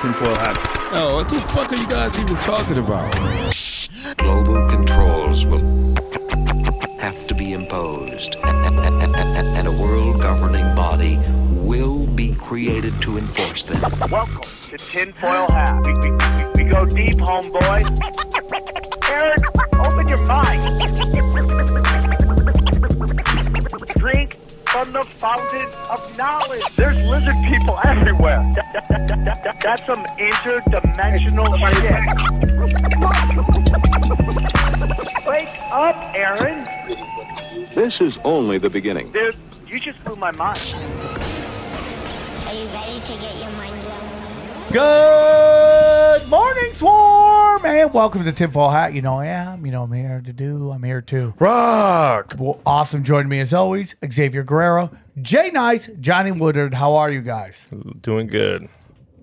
Tinfoil Hat. Oh, what the fuck are you guys even talking about? Global controls will have to be imposed, and a world governing body will be created to enforce them. Welcome to Tinfoil Hat. We go deep, homeboy. Aaron, open your mind. Drink from the fountain of knowledge. There's lizard people everywhere. That's some interdimensional shit. Wake up, Aaron. This is only the beginning. Dude, you just blew my mind. Are you ready to get your mind blown? Good morning, Swarm, and welcome to the Tinfoil Hat. You know I am. You know I'm here to do. I'm here to rock. Well, awesome. Joining me as always, Xavier Guerrero, Jay Nice, Johnny Woodard. How are you guys? Doing good.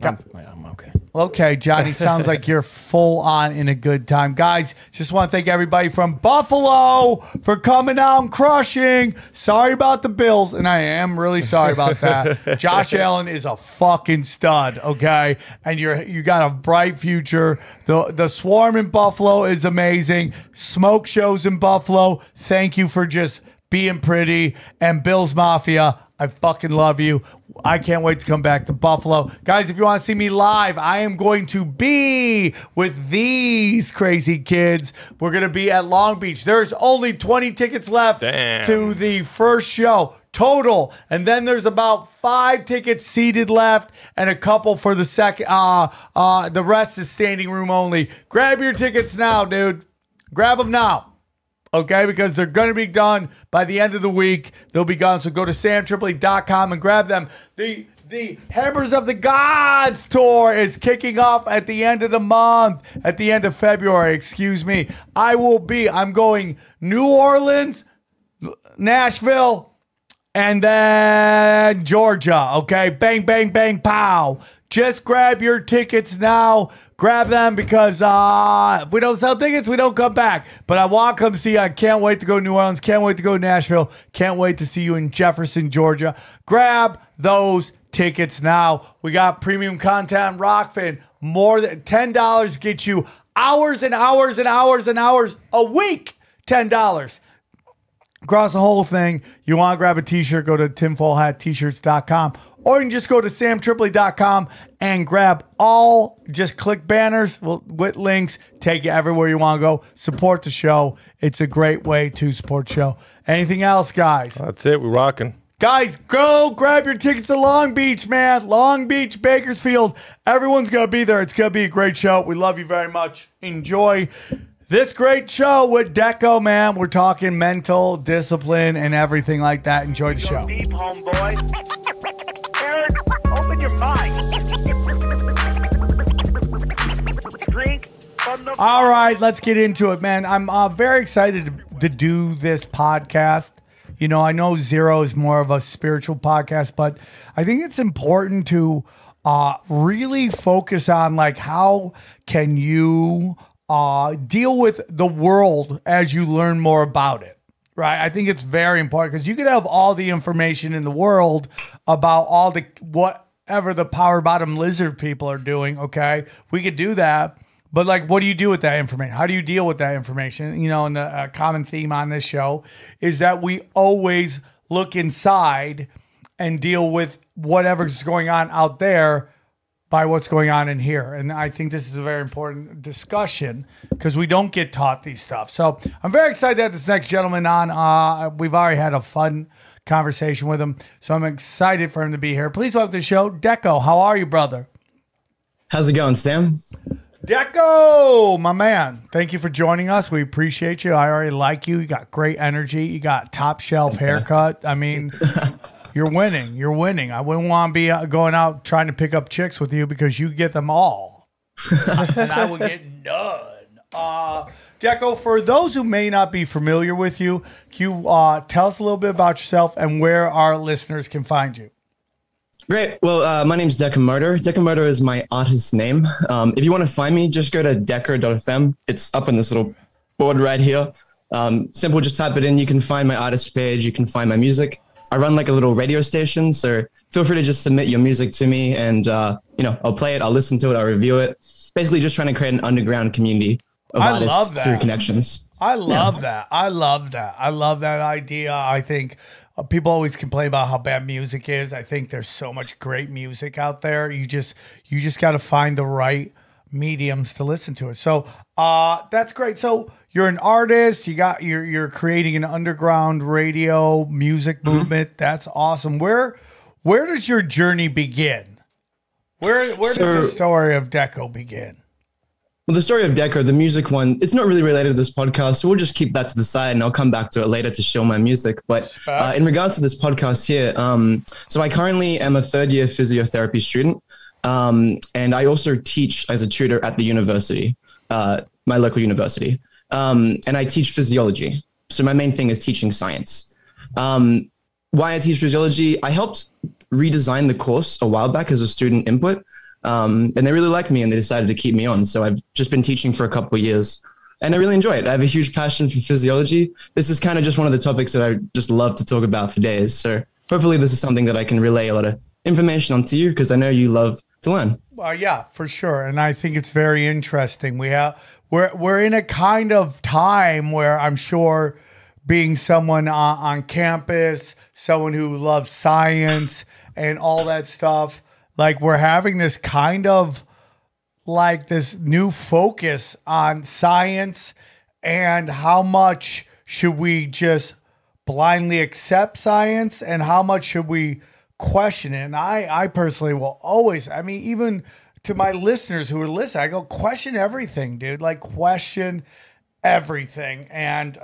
I'm okay. Okay, Johnny, sounds like you're full on in a good time. Guys, just want to thank everybody from Buffalo for coming out and crushing. Sorry about the Bills, and I am really sorry about that. Josh Allen is a fucking stud, okay? And you got a bright future. The Swarm in Buffalo is amazing. Smoke shows in Buffalo. Thank you for just being pretty. And Bills Mafia, I fucking love you. I can't wait to come back to Buffalo. Guys, if you want to see me live, I am going to be with these crazy kids. We're going to be at Long Beach. There's only 20 tickets left to the first show total. And then there's about 5 tickets seated left and a couple for the second. The rest is standing room only. Grab your tickets now, dude. Grab them now. Okay, because they're going to be done by the end of the week. They'll be gone. So go to samtripoli.com and grab them. The Hammers of the Gods tour is kicking off at the end of the month, at the end of February, excuse me. I'm going New Orleans, Nashville, and then Georgia. Okay, bang, bang, bang, pow. Just grab your tickets now. Grab them because if we don't sell tickets, we don't come back. But I want to come see you. I can't wait to go to New Orleans. Can't wait to go to Nashville. Can't wait to see you in Jefferson, Georgia. Grab those tickets now. We got premium content on Rockfin. More than $10 get you hours and hours and hours and hours a week. $10. Across the whole thing. You want to grab a t-shirt, go to tinfoilhattshirts.com. Or you can just go to samtripoli.com and grab all, just click banners with links, take you everywhere you want to go. Support the show. It's a great way to support the show. Anything else, guys? That's it. We're rocking. Guys, go grab your tickets to Long Beach, man. Long Beach, Bakersfield. Everyone's going to be there. It's going to be a great show. We love you very much. Enjoy this great show with Deko, man. We're talking mental discipline and everything like that. Enjoy the show. Deep, homeboy. Aaron, open your mind. Drink from the All right, let's get into it, man. I'm very excited to do this podcast. You know, I know Zero is more of a spiritual podcast, but I think it's important to really focus on, like, how can you deal with the world as you learn more about it. Right, I think it's very important because you could have all the information in the world about all the whatever the power bottom lizard people are doing. Okay, we could do that, but like, what do you do with that information? How do you deal with that information? You know, and the common theme on this show is that we always look inside and deal with whatever's going on out there by what's going on in here. And I think this is a very important discussion because we don't get taught these stuff. So I'm very excited to have this next gentleman on. We've already had a fun conversation with him. So I'm excited for him to be here. Please welcome to the show, Deko. How are you, brother? How's it going, Sam? Deko, my man. Thank you for joining us. We appreciate you. I already like you. You got great energy. You got top shelf haircut. I mean... You're winning. You're winning. I wouldn't want to be going out trying to pick up chicks with you because you get them all. And I would get none. Deko, for those who may not be familiar with you, can you tell us a little bit about yourself and where our listeners can find you? Great. Well, my name's Deko Murder. Deko Murder is my artist name. If you want to find me, just go to deco.fm. It's up on this little board right here. Simple, just type it in. You can find my artist page. You can find my music. I run like a little radio station, so feel free to just submit your music to me and I'll play it, I'll listen to it, I'll review it. Basically just trying to create an underground community of artists through connections. I love that. I love that. I love that idea. I think people always complain about how bad music is. I think there's so much great music out there. You just got to find the right mediums to listen to it. So that's great. So you're an artist. You're creating an underground radio music movement. That's awesome. Where does your journey begin? Where does the story of Deko begin? Well, the story of Deko, the music one, it's not really related to this podcast, so we'll just keep that to the side and I'll come back to it later to show my music. But in regards to this podcast here, so I currently am a third-year physiotherapy student, and I also teach as a tutor at the university, my local university, and I teach physiology. So my main thing is teaching science. Why I teach physiology, I helped redesign the course a while back as a student input. And they really liked me and they decided to keep me on. So I've just been teaching for a couple of years and I really enjoy it. I have a huge passion for physiology. This is kind of just one of the topics that I just love to talk about for days. So hopefully this is something that I can relay a lot of information onto you because I know you love to learn. Yeah, for sure. And I think it's very interesting. We're in a kind of time where I'm sure being someone on campus, someone who loves science and all that stuff, like we're having this kind of like this new focus on science and how much should we just blindly accept science and how much should we question it. And I personally will always, I mean, even to my listeners who are listening, I go question everything, dude, like question everything. And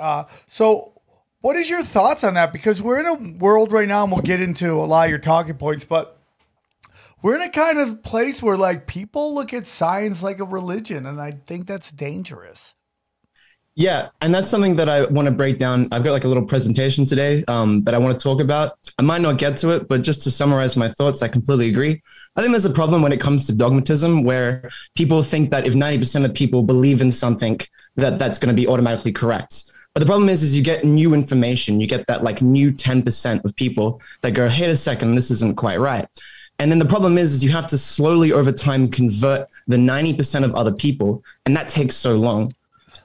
so what is your thoughts on that? Because we're in a world right now and we'll get into a lot of your talking points, but we're in a kind of place where like people look at science like a religion, and I think that's dangerous. Yeah, and that's something that I want to break down. I've got like a little presentation today that I want to talk about. I might not get to it, but just to summarize my thoughts, I completely agree. I think there's a problem when it comes to dogmatism where people think that if 90% of people believe in something, that's going to be automatically correct. But the problem is you get new information. You get that like new 10% of people that go, hey, a second, this isn't quite right. And then the problem is you have to slowly over time convert the 90% of other people. And that takes so long.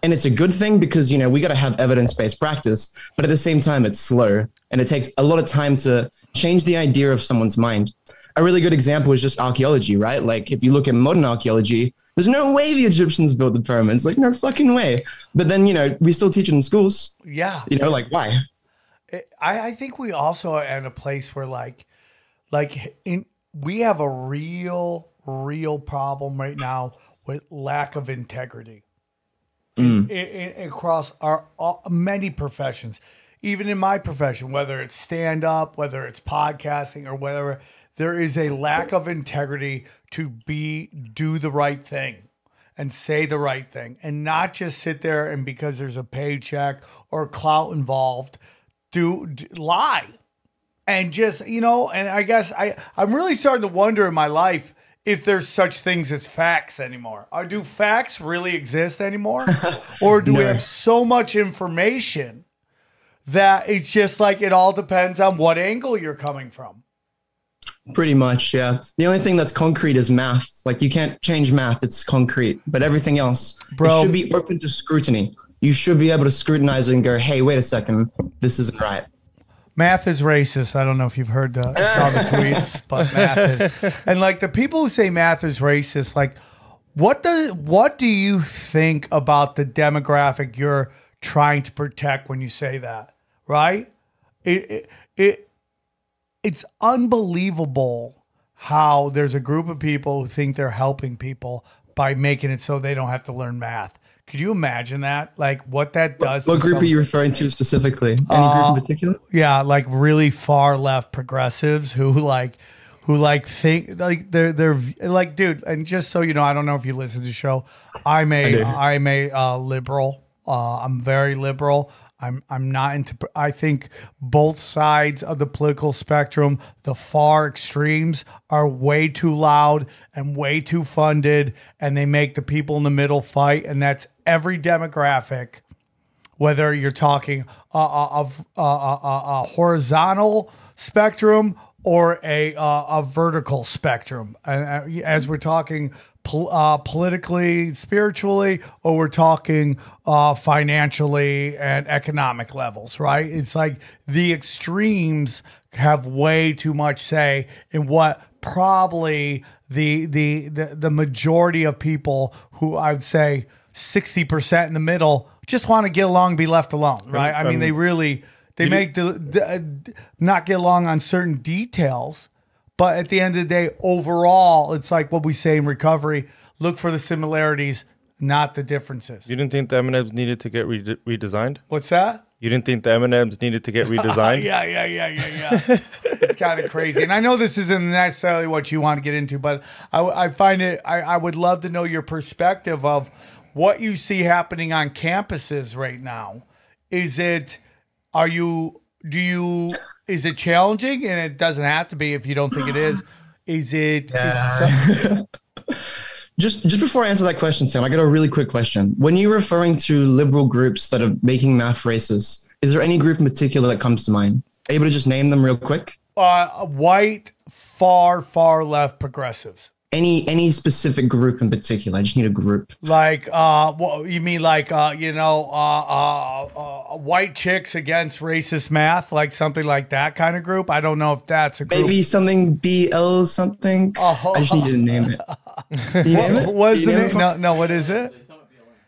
And it's a good thing because, we got to have evidence-based practice, but at the same time, it's slow and it takes a lot of time to change the idea of someone's mind. A really good example is just archaeology, right? Like if you look at modern archaeology, there's no way the Egyptians built the pyramids, like no fucking way. But then, we still teach it in schools. Yeah. Like why? I think we also are at a place where we have a real problem right now with lack of integrity across our many professions. Even in my profession, whether it's stand-up, whether it's podcasting, or whether there is a lack of integrity to do the right thing and say the right thing and not just sit there and because there's a paycheck or clout involved, lie. And just, and I guess I'm really starting to wonder in my life if there's such things as facts anymore. Or do facts really exist anymore? Or do we have so much information that it's just like it all depends on what angle you're coming from? Pretty much, yeah. The only thing that's concrete is math. Like you can't change math, it's concrete. But everything else, it should be open to scrutiny. You should be able to scrutinize it and go, hey, wait a second, this isn't right. Math is racist. I don't know if you've heard saw the tweets, but math is. And like the people who say math is racist, like what do you think about the demographic you're trying to protect when you say that? Right? It's unbelievable how there's a group of people who think they're helping people by making it so they don't have to learn math. Could you imagine that? Like what that does? What group are you referring to specifically? Any group in particular? Yeah, like really far left progressives who think like they're like, dude. And just so you know, I don't know if you listen to the show. I'm a liberal. I'm very liberal. I'm not into. I think both sides of the political spectrum, the far extremes, are way too loud and way too funded, and they make the people in the middle fight. And that's every demographic, whether you're talking of a horizontal spectrum or a vertical spectrum, as we're talking politically, spiritually, or we're talking financially and economic levels, right? It's like the extremes have way too much say in what probably the majority of people, who I would say 60% in the middle, just want to get along and be left alone, right? I mean, they make not get along on certain details, but at the end of the day, overall, it's like what we say in recovery: look for the similarities, not the differences. You didn't think the M&Ms needed to get redesigned? What's that? You didn't think the M&Ms needed to get redesigned? Yeah. It's kind of crazy. And I know this isn't necessarily what you want to get into, but I find it, I would love to know your perspective of what you see happening on campuses right now. Is it challenging? And it doesn't have to be if you don't think it is. Is it? Just before I answer that question, Sam, I got a really quick question. When you're referring to liberal groups that are making math racist, is there any group in particular that comes to mind? Are you able to just name them real quick? White, far left progressives. Any specific group in particular? I just need a group. Like, what you mean? Like, white chicks against racist math, like something like that kind of group. I don't know if that's a group. Maybe something BL something. I just need you to name it. What is the name? No, what is it?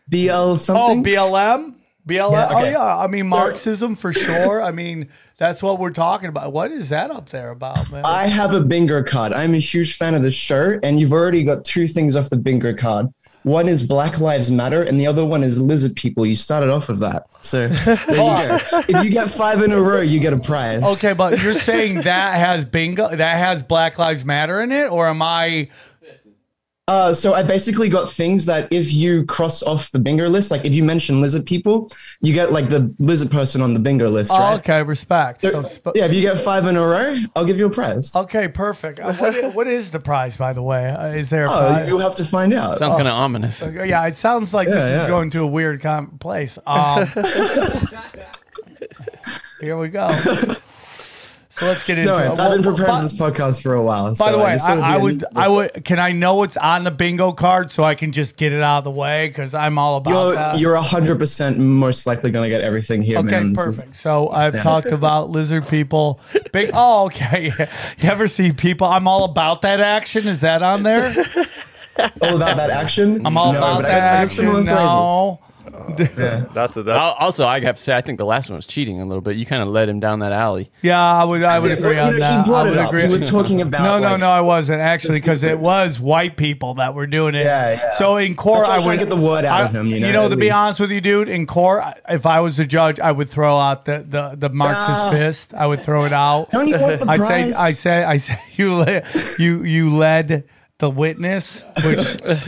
BL something. Oh, BLM. BLM. Yeah, okay. Oh yeah. I mean, Marxism for sure. I mean, that's what we're talking about. What is that up there about, man? I have a bingo card. I'm a huge fan of the show, and you've already got two things off the bingo card. One is Black Lives Matter, and the other one is lizard people. You started off with that. So there you go. If you get 5 in a row, you get a prize. Okay, but you're saying that has Black Lives Matter in it, or am I? So I basically got things that if you cross off the bingo list, like if you mention lizard people, you get like the lizard person on the bingo list, right? Okay, respect. So, yeah, if you get 5 in a row, I'll give you a prize. Okay, perfect. What is the prize, by the way? Is there a prize? You'll have to find out. Sounds kind of ominous. Yeah, it sounds like this is going to a weird place. Here we go. So let's get into it. I've been preparing for this podcast for a while. By the way, I would. Can I know what's on the bingo card so I can just get it out of the way? Because I'm all about that. You're 100% most likely going to get everything here, man. Okay, perfect. So I've talked about lizard people. Oh, okay. You ever see people? I'm all about that action. Is that on there? All about that action? I'm all about that action. No. Yeah, that's also, I have to say, I think the last one was cheating a little bit. You kind of led him down that alley. Yeah, I would agree on that. He brought it up. He was talking about. No, I wasn't actually, because it was white people that were doing it. Yeah. So in court, I would get the word out of him. To be honest with you, dude, in court, if I was the judge, I would throw out the Marxist fist. I would throw it out. Don't you want the prize? I say you led the witness, which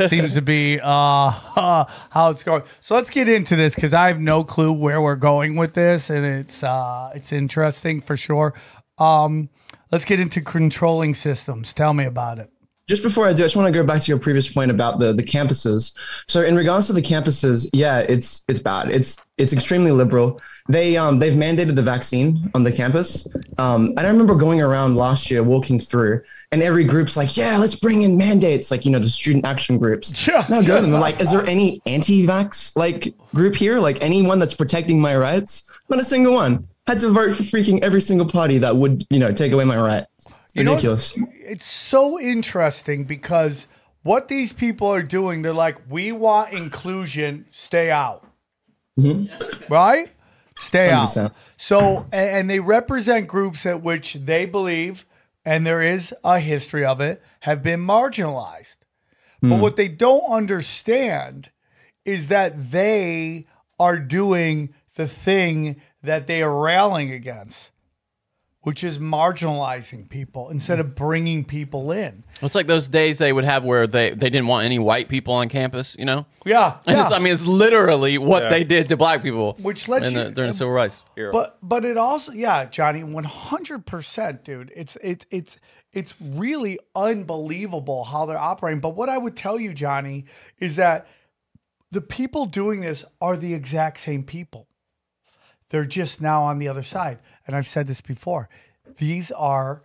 seems to be how it's going. So let's get into this, because I have no clue where we're going with this, and it's interesting for sure. Let's get into controlling systems. Tell me about it. Just before I do, I just want to go back to your previous point about the campuses. So in regards to the campuses, yeah, it's bad. It's extremely liberal. They've mandated the vaccine on the campus. And I remember going around last year, walking through, and every group's like, yeah, let's bring in mandates, like, the student action groups. Yeah. And I go to them, they're like, is there any anti-vax group here? Like anyone that's protecting my rights? Not a single one. Had to vote for freaking every single party that would, take away my right. Ridiculous. It's so interesting, because what these people are doing, they're like, we want inclusion, stay out. Mm-hmm. Right? Stay 100%. Out. So, and they represent groups at which they believe, and there is a history of it, have been marginalized. But what they don't understand is that they are doing the thing that they are railing against, which is marginalizing people instead of bringing people in. It's like those days they would have where they didn't want any white people on campus, Yeah. And it's literally what they did to black people, which led during the civil rights era. But it also, Johnny, 100%, dude. It's really unbelievable how they're operating. But what I would tell you, Johnny, is that the people doing this are the exact same people. They're just now on the other side. And I've said this before. These are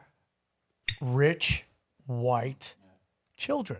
rich white children.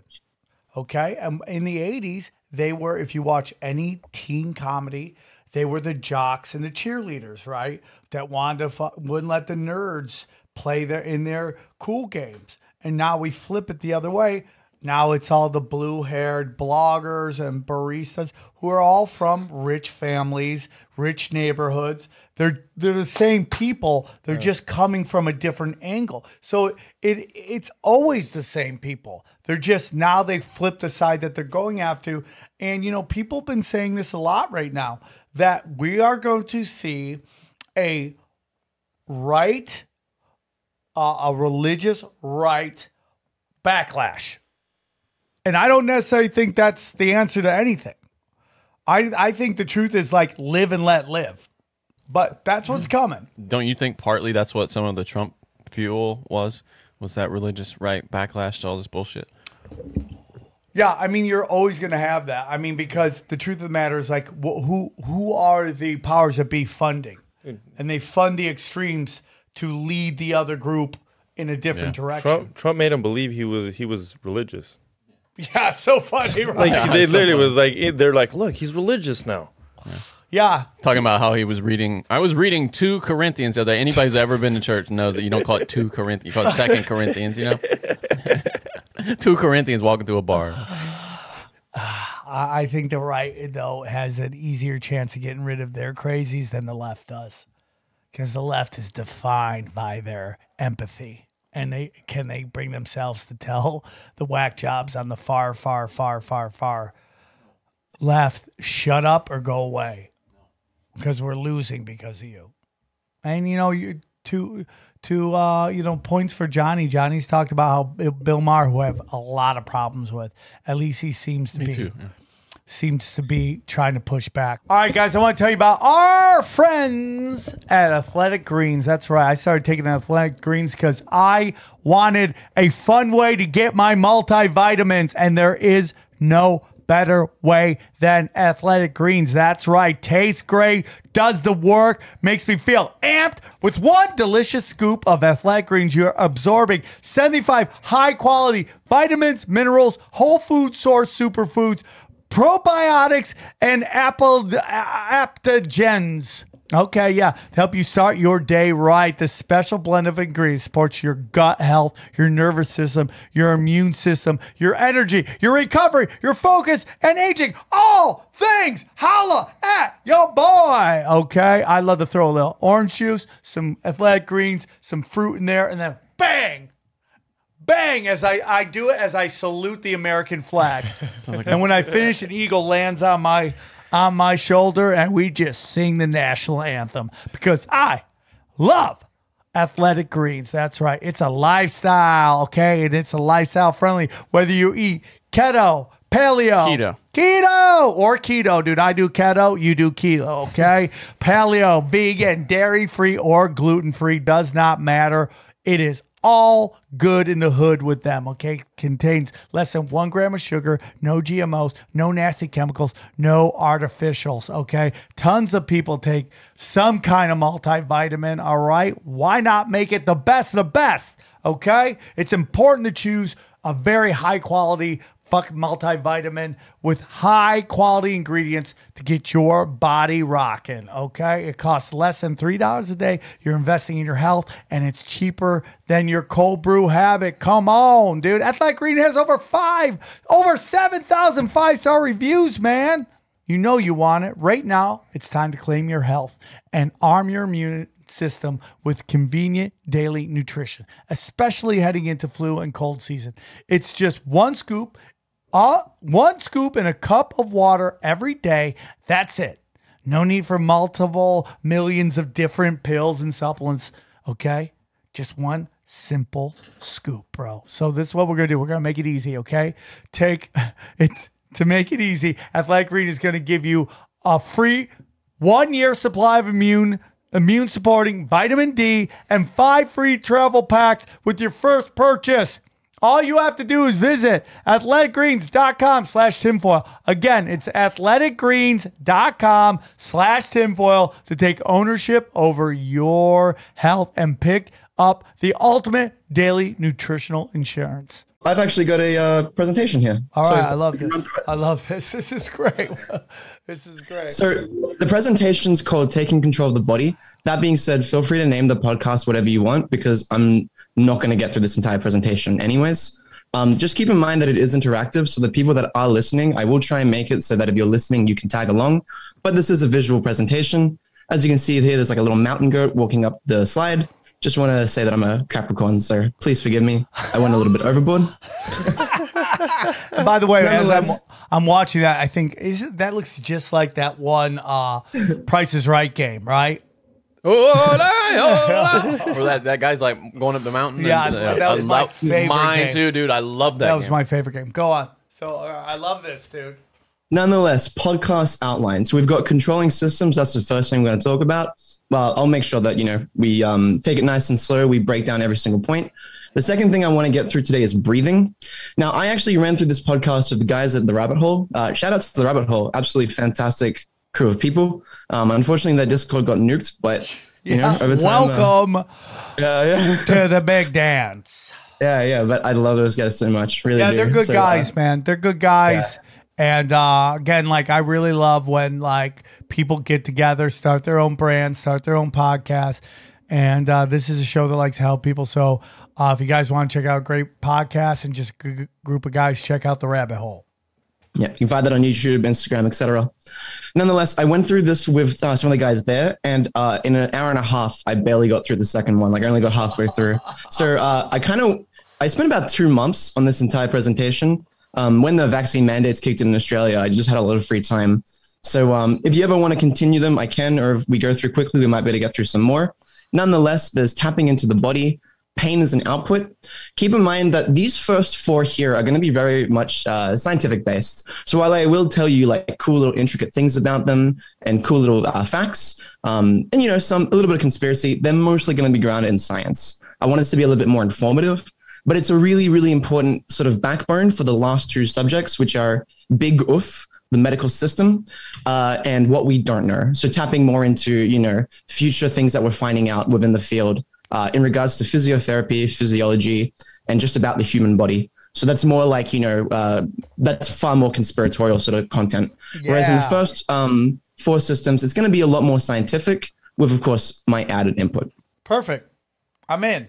Okay. And in the 80s, they were, if you watch any teen comedy, they were the jocks and the cheerleaders, right? That wanted to wouldn't let the nerds play in their cool games. And now we flip it the other way. Now it's all the blue-haired bloggers and baristas who are all from rich families, rich neighborhoods. They're the same people. They're just coming from a different angle. So it's always the same people. They're just now they flip the side that they're going after. And, you know, people have been saying this a lot right now, that we are going to see a religious right backlash. And I don't necessarily think that's the answer to anything. I think the truth is like live and let live. But that's what's coming. Don't you think partly that's what some of the Trump fuel was that religious right backlash to all this bullshit? Yeah, I mean, you're always going to have that. I mean, because the truth of the matter is like who are the powers that be funding? And they fund the extremes to lead the other group in a different direction. Trump made him believe he was religious. Yeah, so funny, right? Like they literally was like, they're like, look, he's religious now. Yeah. Talking about how he was reading. I was reading 2 Corinthians the other day. Anybody who's ever been to church knows that you don't call it 2 Corinthians. You call it 2 Corinthians, you know? 2 Corinthians walking through a bar. I think the right, though, has an easier chance of getting rid of their crazies than the left does. Because the left is defined by their empathy. And they bring themselves to tell the whack jobs on the far left, shut up or go away, because we're losing because of you. And you know, points for Johnny. Johnny's talked about how Bill Maher, who I have a lot of problems with, at least he seems to seems to be trying to push back. All right, guys, I want to tell you about our friends at Athletic Greens. That's right. I started taking Athletic Greens because I wanted a fun way to get my multivitamins, and there is no better way than Athletic Greens. That's right. Tastes great, does the work, makes me feel amped. With one delicious scoop of Athletic Greens, you're absorbing 75 high-quality vitamins, minerals, whole food source superfoods, probiotics, and adaptogens. Okay, yeah. To help you start your day right, this special blend of ingredients supports your gut health, your nervous system, your immune system, your energy, your recovery, your focus, and aging. All things holla at your boy. Okay, I love to throw a little orange juice, some Athletic Greens, some fruit in there, and then bang! Bang, as I do it, as I salute the American flag. And when I finish, an eagle lands on my shoulder, and we just sing the national anthem because I love Athletic Greens. That's right. It's a lifestyle, okay? And it's a lifestyle friendly, whether you eat keto, paleo, keto, or keto. Dude, I do keto, you do keto, okay? Paleo, vegan, dairy-free, or gluten-free, does not matter. It is all good in the hood with them, okay? Contains less than 1 gram of sugar, no GMOs, no nasty chemicals, no artificials, okay? Tons of people take some kind of multivitamin, all right? Why not make it the best of the best, okay? It's important to choose a very high quality multivitamin with high quality ingredients to get your body rocking, okay? It costs less than $3 a day. You're investing in your health, and it's cheaper than your cold brew habit. Come on, dude. Athletic Green has over 7,000 5-star reviews, man. You know you want it. Right now, it's time to claim your health and arm your immune system with convenient daily nutrition, especially heading into flu and cold season. It's just one scoop in a cup of water every day. That's it. No need for multiple millions of different pills and supplements, okay? Just one simple scoop, bro. So this is what we're going to do. We're going to make it easy, okay? To make it easy, Athletic Green is going to give you a free 1-year supply of immune supporting vitamin D and 5 free travel packs with your first purchase. All you have to do is visit athleticgreens.com/tinfoil. Again, it's athleticgreens.com/tinfoil to take ownership over your health and pick up the ultimate daily nutritional insurance. I've actually got a presentation here. All right, I love this. I love this. This is great. This is great. So the presentation's called Taking Control of the Body. That being said, feel free to name the podcast whatever you want, because I'm not going to get through this entire presentation anyways. Just keep in mind that it is interactive. So the people that are listening, I will try and make it so that if you're listening, you can tag along. But this is a visual presentation. As you can see here, there's like a little mountain goat walking up the slide. Just want to say that I'm a Capricorn, so please forgive me. I went a little bit overboard. And by the way, as I'm watching that, I think that looks just like that one Price is Right game, right? Or that guy's like going up the mountain. Yeah, that was my favorite mine game. too, dude. I love that. That was game. my favorite game. Go on. So I love this, dude. Nonetheless, podcast outline. So we've got controlling systems. That's the first thing we're going to talk about. Well, I'll make sure that, we take it nice and slow. We break down every single point. The second thing I want to get through today is breathing. Now, I actually ran through this podcast with the guys at The Rabbit Hole. Shout out to The Rabbit Hole. Absolutely fantastic crew of people. Unfortunately, that Discord got nuked, but, over time. Welcome to the big dance. Yeah, but I love those guys so much. Really do. They're good guys, man. They're good guys. Yeah. And again, like I really love when like people get together, start their own brand, start their own podcast. And this is a show that likes to help people. So if you guys want to check out great podcasts and just a group of guys, check out The Rabbit Hole. Yeah, you can find that on YouTube, Instagram, etc. Nonetheless, I went through this with some of the guys there, and in an hour and a half, I barely got through the second one. Like I only got halfway through. So I spent about 2 months on this entire presentation. When the vaccine mandates kicked in Australia, I just had a lot of free time. So if you ever want to continue them, I can, or if we go through quickly, we might be able to get through some more. Nonetheless, there's tapping into the body. Pain is an output. Keep in mind that these first 4 here are going to be very much scientific based. So while I will tell you like cool little intricate things about them and cool little facts, and a little bit of conspiracy, they're mostly going to be grounded in science. I want us to be a little bit more informative. But it's a really, really important sort of backbone for the last 2 subjects, which are Big Oof, the medical system, and what we don't know. So tapping more into, future things that we're finding out within the field in regards to physiotherapy, physiology, and just about the human body. So that's more like, that's far more conspiratorial sort of content. Yeah. Whereas in the first 4 systems, it's going to be a lot more scientific with, of course, my added input. Perfect. I'm in.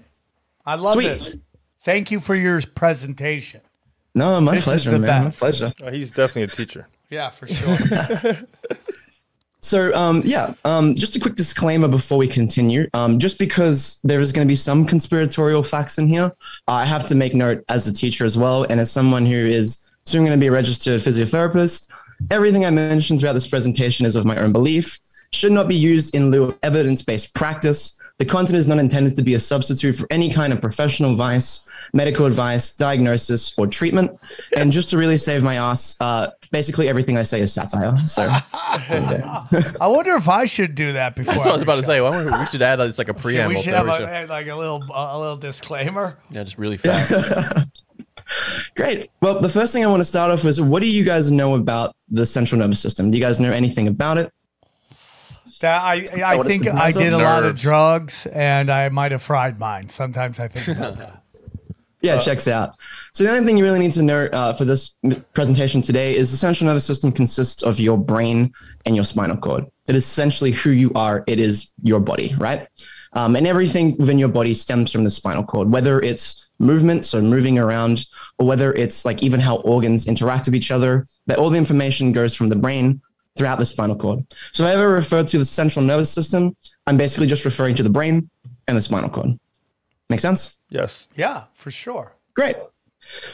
I love this. Thank you for your presentation. No, my pleasure, man. My pleasure. He's definitely a teacher. Yeah, for sure. So, just a quick disclaimer before we continue. Just because there is going to be some conspiratorial facts in here, I have to make note as a teacher as well, and as someone who is soon going to be a registered physiotherapist, everything I mentioned throughout this presentation is of my own belief, should not be used in lieu of evidence-based practice. The content is not intended to be a substitute for any kind of professional advice, medical advice, diagnosis, or treatment. And just to really save my ass, basically everything I say is satire. So, I wonder if I should do that before. That's what I was about to say. I wonder if we should add it's like a preamble. We should have a little disclaimer. Yeah, just really fast. Great. Well, the first thing I want to start off with, what do you guys know about the central nervous system? Do you guys know anything about it? That I think I did a lot of drugs and I might have fried mine. Sometimes I think about that. Yeah, checks out. So the only thing you really need to know for this presentation today is the central nervous system consists of your brain and your spinal cord. It is essentially who you are. It is your body, right? And everything within your body stems from the spinal cord, whether it's movement, so moving around, or whether it's like even how organs interact with each other, that all the information goes from the brain throughout the spinal cord. So if I ever refer to the central nervous system, I'm basically just referring to the brain and the spinal cord. Make sense? Yes. Yeah, for sure. Great.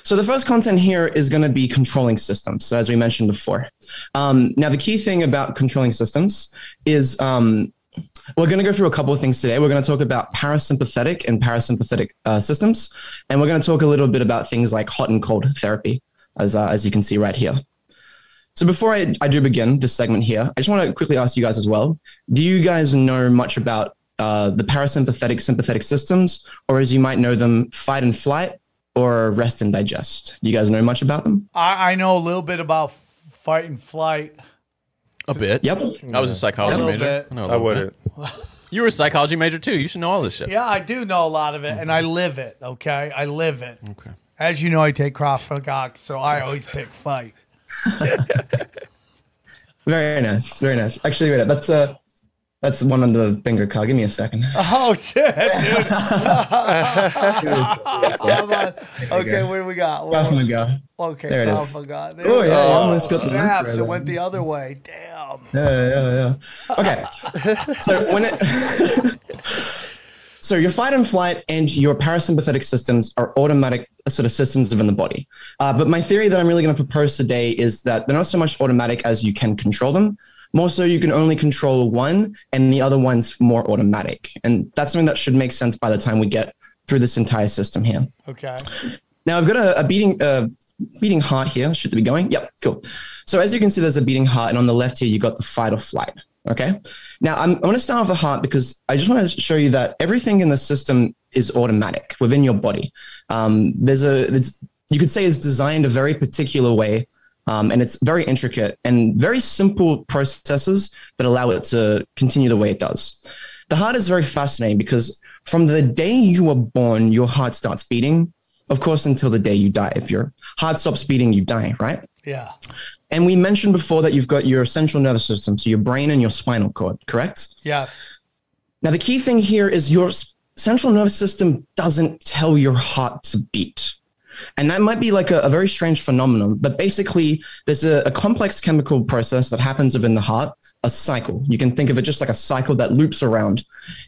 So the first content here is going to be controlling systems, so as we mentioned before. Now, the key thing about controlling systems is we're going to go through a couple of things today. We're going to talk about parasympathetic and parasympathetic systems, and we're going to talk a little bit about things like hot and cold therapy, as you can see right here. So before I do begin this segment here, I just want to quickly ask you guys as well, do you guys know much about the parasympathetic, sympathetic systems, or as you might know them, fight and flight or rest and digest? Do you guys know much about them? I know a little bit about fight and flight. A bit. Yep. I was a psychology major. I wouldn't. You were a psychology major too. You should know all this shit. Yeah, I do know a lot of it, and I live it, okay? I live it. Okay. As you know, I take Krav, so I always pick fight. Very nice. Very nice. Actually, wait, that's one on the finger card. Give me a second. Oh, shit, dude. Okay, what do we got? Krav Maga. Okay, there it is. Krav Maga. Oh, yeah, you almost got the snaps. answer It right went there. the other way. Damn. Yeah. Okay. So when it so your fight and flight and your parasympathetic systems are automatic sort of systems within the body. But my theory that I'm really going to propose today is that they're not so much automatic as you can control them. More so, you can only control one, and the other one's more automatic. And that's something that should make sense by the time we get through this entire system here. Okay. Now I've got a beating heart here. Should it be going? Yep, cool. So as you can see, there's a beating heart, and on the left here, you got the fight or flight. Okay. Now I'm going to start with the heart because I just want to show you that everything in the system is automatic within your body. You could say it's designed a very particular way. And it's very intricate and very simple processes that allow it to continue the way it does. The heart is very fascinating because from the day you were born, your heart starts beating, of course, until the day you die. If your heart stops beating, you die, right? Yeah. And we mentioned before that you've got your central nervous system, so your brain and your spinal cord, correct? Yeah. Now, the key thing here is your central nervous system doesn't tell your heart to beat. And that might be like a very strange phenomenon, but basically there's a complex chemical process that happens within the heart, a cycle. You can think of it just like a cycle that loops around.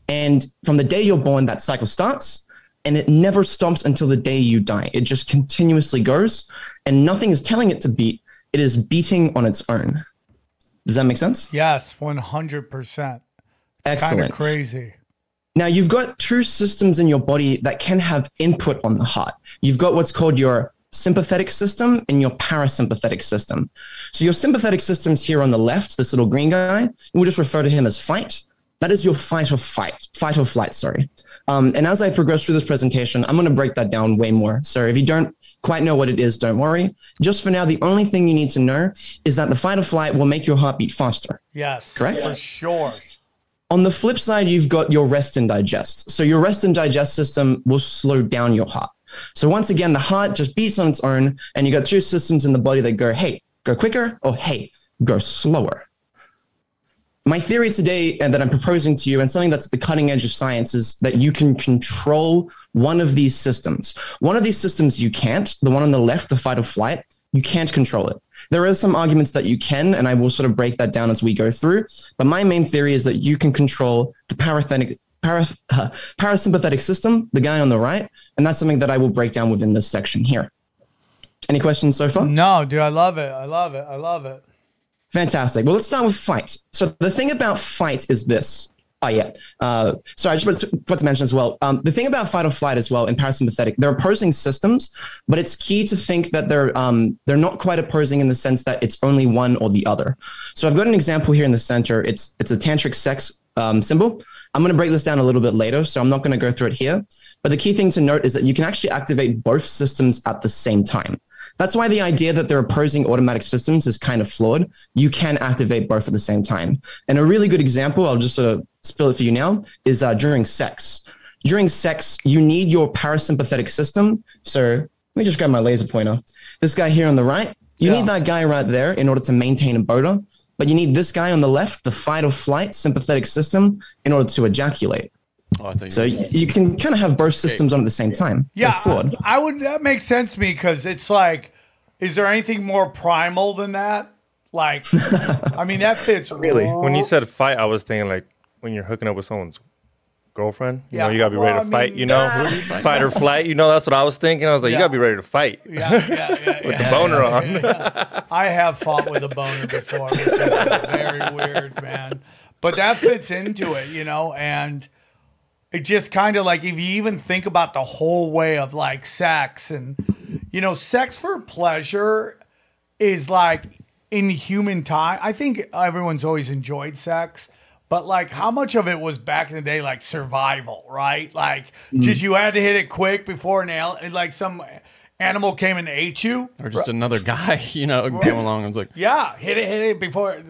And from the day you're born, that cycle starts and it never stops until the day you die. It just continuously goes and nothing is telling it to beat. It is beating on its own. Does that make sense? Yes, 100%. Excellent. Kind of crazy. Now, you've got two systems in your body that can have input on the heart. You've got what's called your sympathetic system and your parasympathetic system. So your sympathetic system's here on the left, this little green guy. We'll just refer to him as fight. That is your fight or flight, sorry. And as I progress through this presentation, I'm going to break that down way more. So if you don't quite know what it is, don't worry. Just for now, the only thing you need to know is that the fight or flight will make your heart beat faster. Yes. Correct? For sure. On the flip side, you've got your rest and digest. So your rest and digest system will slow down your heart. So once again, the heart just beats on its own, and you got two systems in the body that go, hey, go quicker, or hey, go slower. My theory today, and that I'm proposing to you, and something that's at the cutting edge of science, is that you can control one of these systems. One of these systems you can't. The one on the left, the fight or flight, you can't control it. There are some arguments that you can, and I will sort of break that down as we go through. But my main theory is that you can control the parasympathetic system, the guy on the right, and that's something that I will break down within this section here. Any questions so far? No, dude, I love it. I love it. I love it. Fantastic. Well, let's start with fight. So the thing about fight is this. Oh, yeah. Sorry, I just forgot to mention as well. The thing about fight or flight as well in parasympathetic, they're opposing systems, but it's key to think that they're not quite opposing in the sense that it's only one or the other. So I've got an example here in the center. It's a tantric sex symbol. I'm going to break this down a little bit later, so I'm not going to go through it here. But the key thing to note is that you can actually activate both systems at the same time. That's why the idea that they're opposing automatic systems is kind of flawed. You can activate both at the same time. And a really good example, I'll just sort of spill it for you now, is during sex. During sex, you need your parasympathetic system. So let me just grab my laser pointer. This guy here on the right, you need that guy right there in order to maintain a boner. But you need this guy on the left, the fight or flight sympathetic system, in order to ejaculate. Oh, so you can kind of have both systems on at the same time. Yeah, flawed. that makes sense to me because it's like, is there anything more primal than that? Like, I mean, that fits really. When you said fight, I was thinking like when you're hooking up with someone's girlfriend, you know, you gotta be ready to fight, you know, fight or flight, you know, that's what I was thinking. I was like, you gotta be ready to fight. With the boner on. I have fought with a boner before, which is very weird, man. But that fits into it, you know, and it just kind of like, if you even think about the whole way of like sex and, you know, sex for pleasure is like in human time. I think everyone's always enjoyed sex. But like, how much of it was back in the day, like survival, right? Like, just you had to hit it quick before like some animal came and ate you. Or just another guy, you know, came along and was like, yeah, hit it before,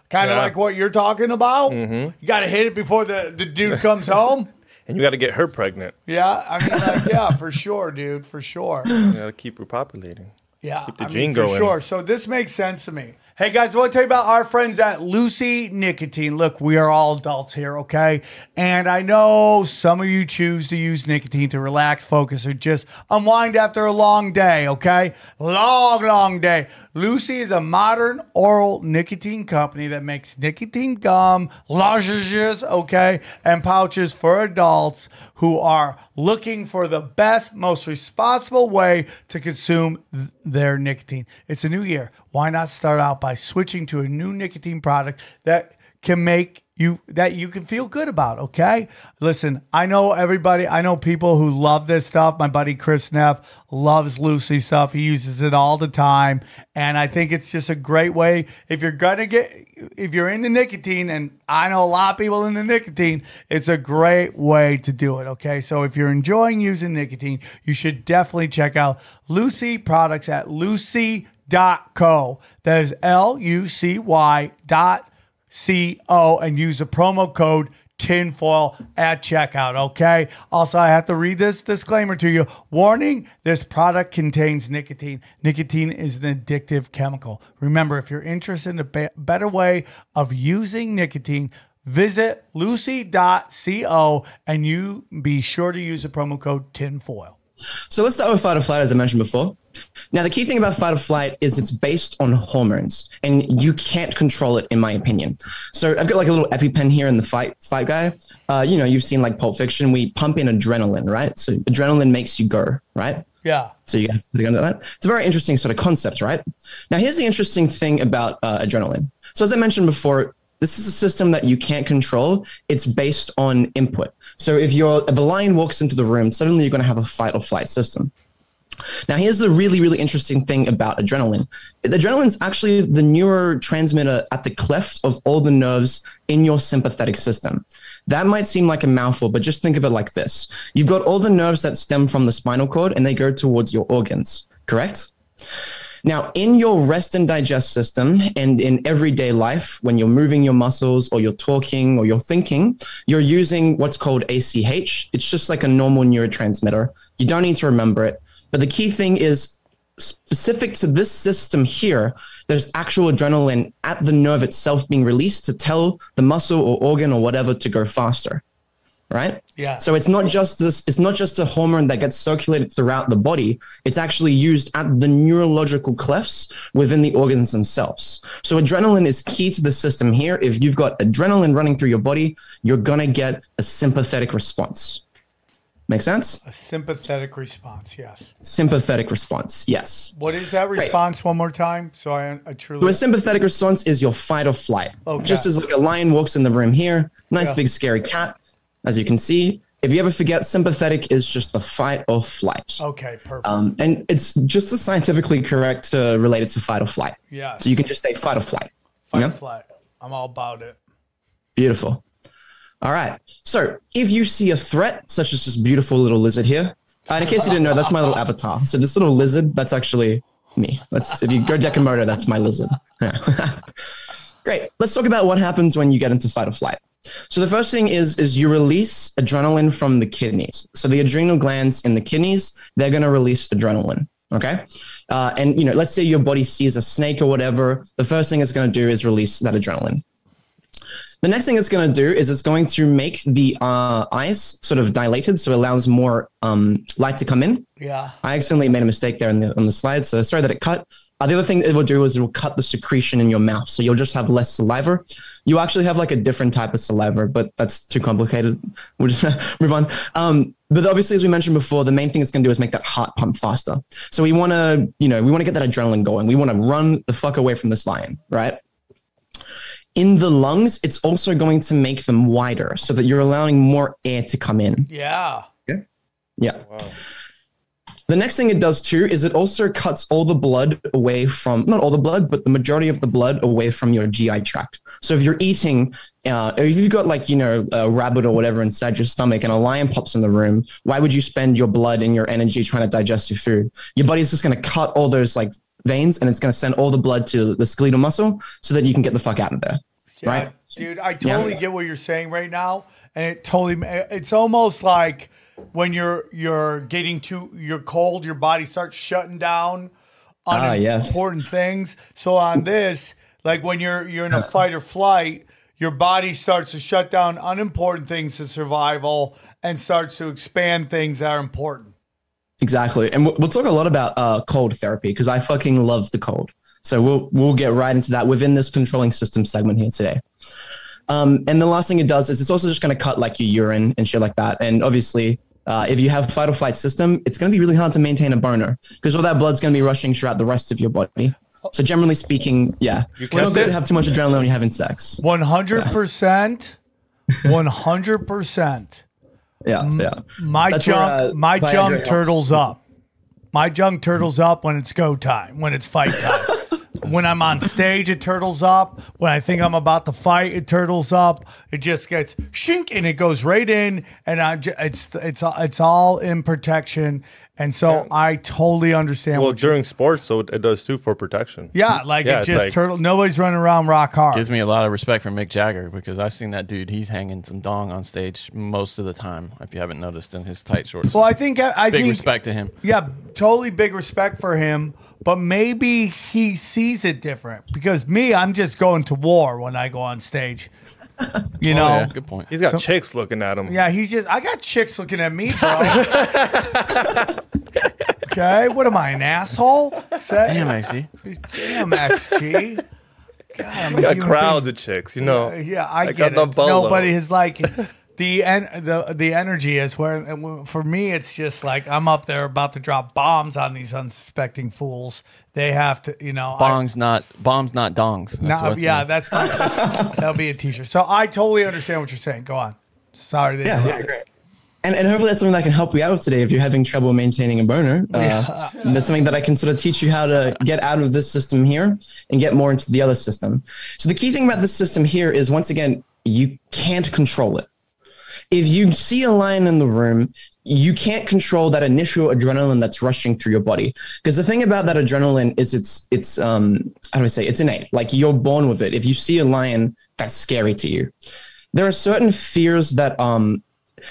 kind of like what you're talking about. You got to hit it before the dude comes home. And you got to get her pregnant. Yeah, I mean, like, yeah, for sure, dude, for sure. You got to keep repopulating. Yeah, keep the gene going. For sure. So this makes sense to me. Hey guys, I want to tell you about our friends at Lucy Nicotine. Look, we are all adults here, okay? And I know some of you choose to use nicotine to relax, focus, or just unwind after a long day, okay? Long day. Lucy is a modern oral nicotine company that makes nicotine gum, lozenges, okay, and pouches for adults who are looking for the best, most responsible way to consume their nicotine. It's a new year. Why not start out by switching to a new nicotine product that can make you can feel good about, okay? Listen, I know people who love this stuff. My buddy Chris Neff loves Lucy stuff. He uses it all the time. And I think it's just a great way if you're into nicotine, and I know a lot of people into nicotine, it's a great way to do it, okay? So if you're enjoying using nicotine, you should definitely check out Lucy products at lucy.co. That is LUCY.CO, and use the promo code tinfoil at checkout, okay? Also, I have to read this disclaimer to you. Warning, this product contains nicotine. Nicotine is an addictive chemical. Remember, if you're interested in a better way of using nicotine, visit lucy.co and you be sure to use the promo code tinfoil. So let's start with fight or flight, as I mentioned before. Now, the key thing about fight or flight is it's based on hormones, and you can't control it, in my opinion. So I've got like a little EpiPen here in the fight guy. You know, you've seen like Pulp Fiction. We pump in adrenaline, right? So adrenaline makes you go, right? Yeah. So you guys put under that. It's a very interesting sort of concept, right? Now, here's the interesting thing about adrenaline. So as I mentioned before, this is a system that you can't control. It's based on input. So if the lion walks into the room, suddenly you're going to have a fight or flight system. Now, here's the really, really interesting thing about adrenaline. Adrenaline is actually the neurotransmitter at the cleft of all the nerves in your sympathetic system. That might seem like a mouthful, but just think of it like this. You've got all the nerves that stem from the spinal cord, and they go towards your organs, correct? Now, in your rest and digest system and in everyday life, when you're moving your muscles or you're talking or you're thinking, you're using what's called ACH. It's just like a normal neurotransmitter. You don't need to remember it. But the key thing is specific to this system here, there's actual adrenaline at the nerve itself being released to tell the muscle or organ or whatever to go faster. Right? Yeah. So it's not just a hormone that gets circulated throughout the body. It's actually used at the neurological clefts within the organs themselves. So adrenaline is key to the system here. If you've got adrenaline running through your body, you're going to get a sympathetic response. Make sense? A sympathetic response, yes. Sympathetic response, yes. What is that response one more time? So I truly... So a sympathetic response is your fight or flight. Okay. Just as like a lion walks in the room here, nice big scary cat. As you can see, if you ever forget, sympathetic is just the fight or flight. Okay, perfect. And it's just as scientifically correct to relate it to fight or flight. Yeah. So you can just say fight or flight. Fight or flight. I'm all about it. Beautiful. All right. So if you see a threat, such as this beautiful little lizard here, in case you didn't know, that's my little avatar. So this little lizard, that's actually me. If you go Deko murder, that's my lizard. Yeah. Great. Let's talk about what happens when you get into fight or flight. So the first thing is you release adrenaline from the kidneys. So the adrenal glands in the kidneys, they're going to release adrenaline. Okay. And, you know, let's say your body sees a snake or whatever. The first thing it's going to do is release that adrenaline. The next thing it's going to do is it's going to make the eyes sort of dilated, so it allows more light to come in. Yeah. I accidentally made a mistake there on the slide, so sorry that it cut. The other thing it will do is it will cut the secretion in your mouth, so you'll just have less saliva. You actually have like a different type of saliva, but that's too complicated. We'll just move on. But obviously, as we mentioned before, the main thing it's going to do is make that heart pump faster. So we want to, get that adrenaline going. We want to run the fuck away from this lion, right? In the lungs, it's also going to make them wider so that you're allowing more air to come in. Yeah. Yeah. Yeah. Wow. The next thing it does too is it also cuts all the blood away from, not all the blood, but the majority of the blood away from your GI tract. So if you're eating, if you've got like, a rabbit or whatever inside your stomach and a lion pops in the room, why would you spend your blood and your energy trying to digest your food? Your body's just going to cut all those like veins and it's going to send all the blood to the skeletal muscle so that you can get the fuck out of there. Yeah, right? Dude, I totally get what you're saying right now. And it's almost like when you're cold, your body starts shutting down important things. So on this, like when you're in a fight or flight, your body starts to shut down unimportant things to survival and starts to expand things that are important. Exactly. And we'll talk a lot about cold therapy because I fucking love the cold. So we'll get right into that within this controlling system segment here today. And the last thing it does is it's also just going to cut like your urine and shit like that. And obviously, if you have fight or flight system, it's going to be really hard to maintain a boner because all that blood's going to be rushing throughout the rest of your body. So generally speaking, yeah, you can't have too much adrenaline when you're having sex. 100%. 100%. Yeah. My junk turtles up. My junk turtles up when it's go time, when it's fight time. When I'm on stage, it turtles up. When I think I'm about to fight, it turtles up. It just gets shink and it goes right in, and it's all in protection. And so I totally understand. Well, during sports, so it does too for protection. Yeah, it just turtle. Nobody's running around rock hard. Gives me a lot of respect for Mick Jagger because I've seen that dude. He's hanging some dong on stage most of the time. If you haven't noticed, in his tight shorts. Well, I think big respect to him. Yeah, totally big respect for him. But maybe he sees it different because I'm just going to war when I go on stage. You know, yeah, good point. He's got chicks looking at him. Yeah, I got chicks looking at me, bro. Okay, what am I, an asshole? Damn, XG. Damn, XG. God, you got crowds of chicks, Yeah, I get it. Nobody is like the energy is where for me it's just like I'm up there about to drop bombs on these unsuspecting fools. They have to, bombs not dongs. That'll be a t-shirt. So I totally understand what you're saying. Go on. Sorry. Yeah, great. And hopefully that's something that can help you out today if you're having trouble maintaining a boner. That's something that I can sort of teach you how to get out of this system here and get more into the other system. So the key thing about this system here is, once again, you can't control it. If you see a lion in the room, you can't control that initial adrenaline that's rushing through your body. Because the thing about that adrenaline is it's how do I say, it's innate. Like, you're born with it. If you see a lion, that's scary to you. There are certain fears that are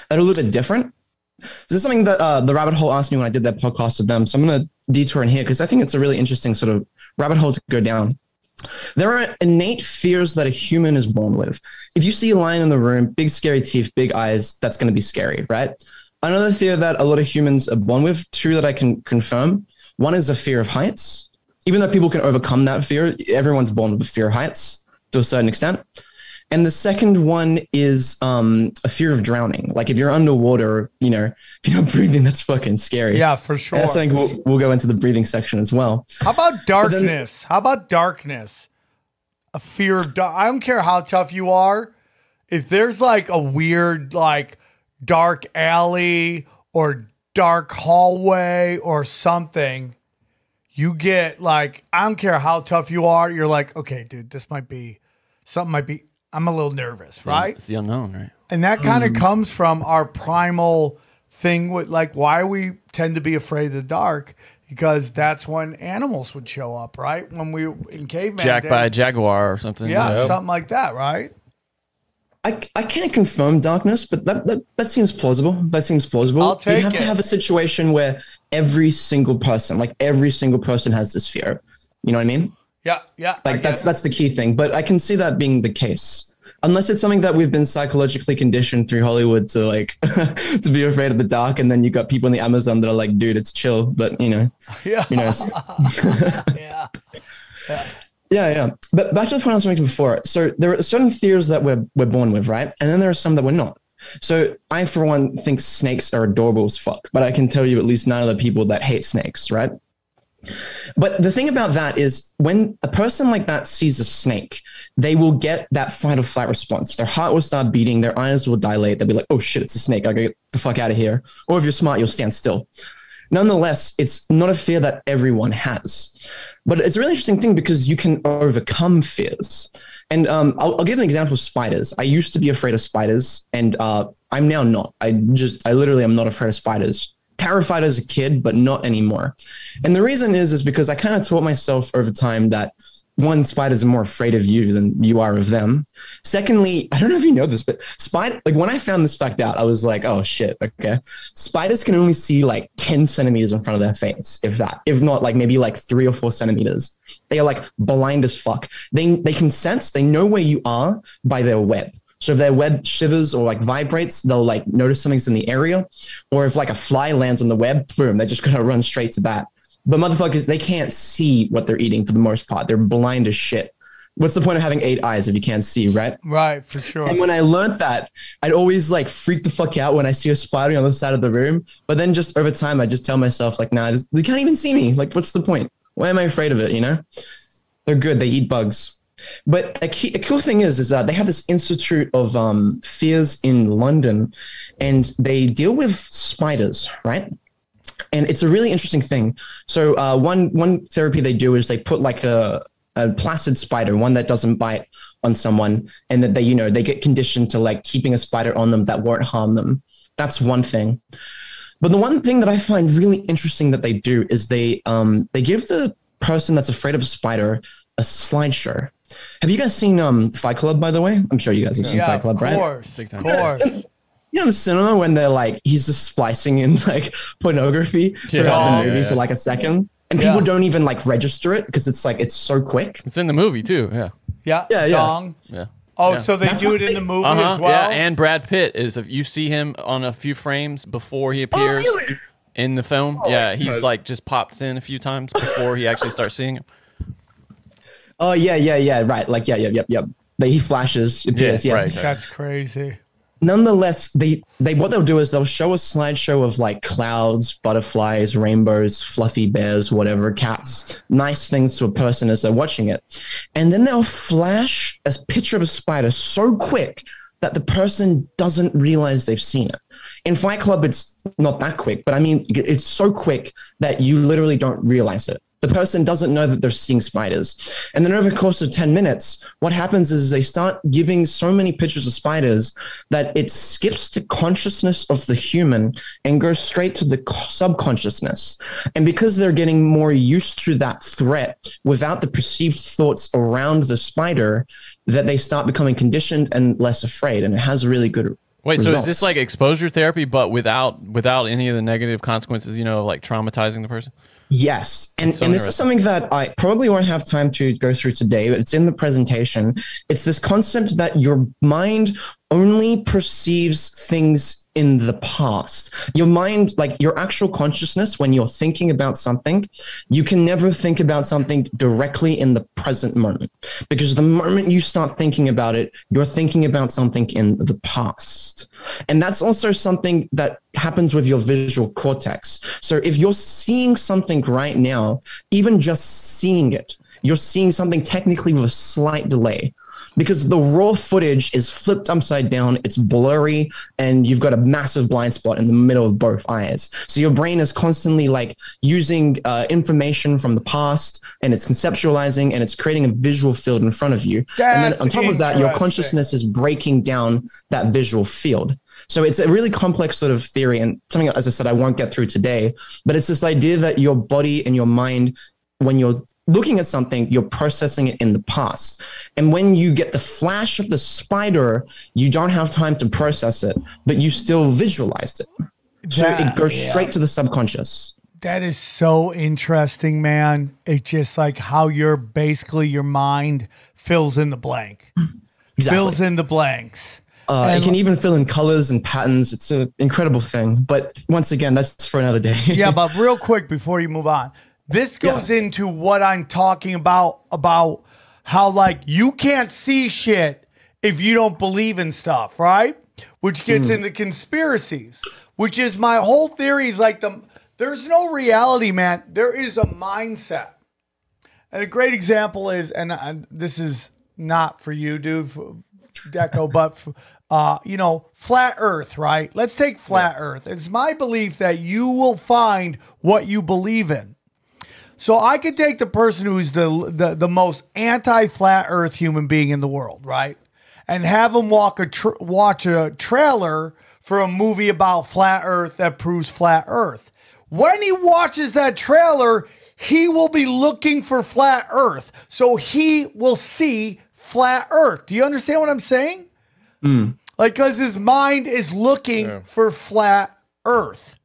a little bit different. This is something that the Rabbit Hole asked me when I did that podcast with them. So I'm going to detour in here because I think it's a really interesting sort of rabbit hole to go down. There are innate fears that a human is born with. If you see a lion in the room, big scary teeth, big eyes, that's going to be scary, right? Another fear that a lot of humans are born with, two that I can confirm. One is a fear of heights. Even though people can overcome that fear, everyone's born with a fear of heights to a certain extent. And the second one is a fear of drowning. Like, if you're underwater, if you're not breathing, that's fucking scary. Yeah, for sure. And that's something we'll go into the breathing section as well. How about darkness? A fear of I don't care how tough you are. If there's like a weird, like, dark alley or dark hallway or something, you get like, I don't care how tough you are. You're like, okay, dude, something might be. I'm a little nervous, right? It's the unknown, right? And that kind of comes from our primal thing with, like, why we tend to be afraid of the dark, because that's when animals would show up, right? When we in caveman days. By a jaguar or something. Yeah, something like that, right? I can't confirm darkness, but that seems plausible. That seems plausible. I'll take You have to have a situation where every single person has this fear. You know what I mean? Yeah. Like, that's the key thing. But I can see that being the case. Unless it's something that we've been psychologically conditioned through Hollywood to, like, to be afraid of the dark. And then you got people in the Amazon that are like, dude, it's chill. But, Yeah. Who knows? Yeah. But back to the point I was making before. So there are certain fears that we're born with, right? And then there are some that we're not. So I, for one, think snakes are adorable as fuck. But I can tell you at least 9 other people that hate snakes, right? But the thing about that is, when a person like that sees a snake, they will get that fight or flight response. Their heart will start beating. Their eyes will dilate. They'll be like, oh shit, it's a snake. I gotta get the fuck out of here. Or if you're smart, you'll stand still. Nonetheless, it's not a fear that everyone has. But it's a really interesting thing because you can overcome fears. And I'll give an example of spiders. I used to be afraid of spiders, and I'm now not. I literally am not afraid of spiders. Terrified as a kid, but not anymore. And the reason is because I kind of taught myself over time that one, spiders are more afraid of you than you are of them. Secondly, I don't know if you know this, but when I found this fact out, I was like, oh shit, okay. Spiders can only see like 10 centimeters in front of their face, if not like maybe like 3 or 4 centimeters. They are like blind as fuck. They can sense, they know where you are by their web. So if their web shivers or like vibrates, they'll like notice something's in the area. Or if like a fly lands on the web, boom, they're just gonna run straight to that. But motherfuckers, they can't see what they're eating for the most part. They're blind as shit. What's the point of having 8 eyes if you can't see, right? Right, for sure. And when I learned that, I'd always like freak the fuck out when I see a spider on the other side of the room. But then just over time, I just tell myself like, nah, they can't even see me. Like, what's the point? Why am I afraid of it, you know? They're good. They eat bugs. But a cool thing is that they have this institute of fears in London, and they deal with spiders, right? And it's a really interesting thing. So one therapy they do is they put like a placid spider, one that doesn't bite on someone, and that they get conditioned to like keeping a spider on them that won't harm them. That's one thing. But the one thing that I find really interesting that they do is they give the person that's afraid of a spider a slideshow. Have you guys seen Fight Club, by the way? I'm sure you guys have seen Fight Club, right? Of course. You know, the cinema when they're like, he's just splicing in like pornography throughout the movie for like a second. And people don't even like register it because it's like, it's so quick. It's in the movie too. Yeah. Yeah. Oh, so they do it in the movie as well? Yeah, and Brad Pitt is, if you see him on a few frames before he appears in the film. He's like just popped in a few times before he actually starts seeing him. Oh, yeah. Right. Like, yep. He flashes. Appears, Right. That's crazy. Nonetheless, what they'll do is they'll show a slideshow of like clouds, butterflies, rainbows, fluffy bears, whatever, cats, nice things to a person as they're watching it. And then they'll flash a picture of a spider so quick that the person doesn't realize they've seen it. In Fight Club, it's not that quick, but I mean, it's so quick that you literally don't realize it. The person doesn't know that they're seeing spiders. And then over the course of 10 minutes, what happens is they start giving so many pictures of spiders that it skips the consciousness of the human and goes straight to the subconsciousness. And because they're getting more used to that threat without the perceived thoughts around the spider, that they start becoming conditioned and less afraid. And it has really good results. So is this like exposure therapy, but without any of the negative consequences, like traumatizing the person? Yes. And this is something that I probably won't have time to go through today, but it's in the presentation. It's this concept that your mind only perceives things in the past. Your mind, like your actual consciousness, when you're thinking about something, you can never think about something directly in the present moment. Because the moment you start thinking about it, you're thinking about something in the past. And that's also something that happens with your visual cortex. So if you're seeing something right now, even just seeing it, you're seeing something technically with a slight delay. Because the raw footage is flipped upside down, it's blurry, and you've got a massive blind spot in the middle of both eyes. So your brain is constantly like using information from the past, and it's conceptualizing, and it's creating a visual field in front of you. And then on top of that, your consciousness is breaking down that visual field. So it's a really complex sort of theory, and something, as I said, I won't get through today, but it's this idea that your body and your mind, when you're looking at something, you're processing it in the past. And when you get the flash of the spider, you don't have time to process it, but you still visualized it. So it goes straight to the subconscious. That is so interesting, man. It's just like how your mind fills in the blank. Exactly. Fills in the blanks. It can even fill in colors and patterns. It's an incredible thing. But once again, that's for another day. Yeah, but real quick before you move on. This goes into what I'm talking about how like you can't see shit if you don't believe in stuff, right? Which gets into conspiracies, which is my whole theory is like there's no reality, man. There is a mindset. And a great example is, and this is not for you, dude, Deko, but you know, flat Earth, right? Let's take flat Earth. It's my belief that you will find what you believe in. So I could take the person who's the most anti-flat Earth human being in the world, right? And have him watch a trailer for a movie about flat Earth that proves flat Earth. When he watches that trailer, he will be looking for flat Earth. So he will see flat Earth. Do you understand what I'm saying? Like, because his mind is looking for flat Earth.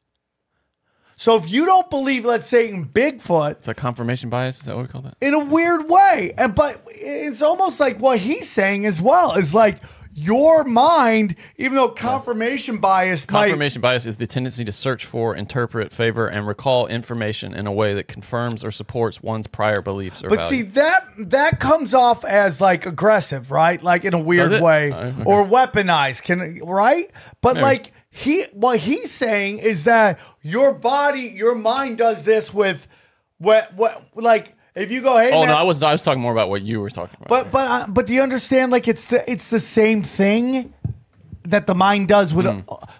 So if you don't believe, let's say, in Bigfoot. It's a confirmation bias. Is that what we call that? In a weird way. But it's almost like what he's saying as well is like your mind, even though confirmation bias bias is the tendency to search for, interpret, favor, and recall information in a way that confirms or supports one's prior beliefs or values. See, that comes off as like aggressive, right? Like in a weird way. Okay. Or weaponized, right? But Maybe. like what he's saying is that your body, your mind does this with what like if you go, hey, oh man, no, I was talking more about what you were talking about. But do you understand? Like it's the same thing that the mind does with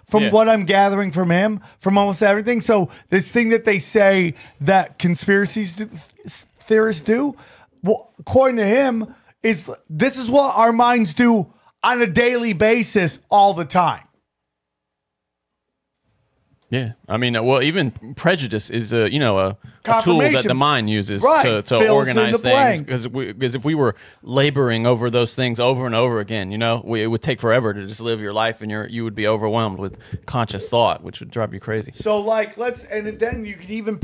from what I'm gathering from him, from almost everything. So this thing that they say that theorists do, well, according to him, this is what our minds do on a daily basis all the time. Yeah, I mean, well, even prejudice is a tool that the mind uses to organize things. Because if we were laboring over those things over and over again, it would take forever to just live your life, and you would be overwhelmed with conscious thought, which would drive you crazy. So, like, and then you can even,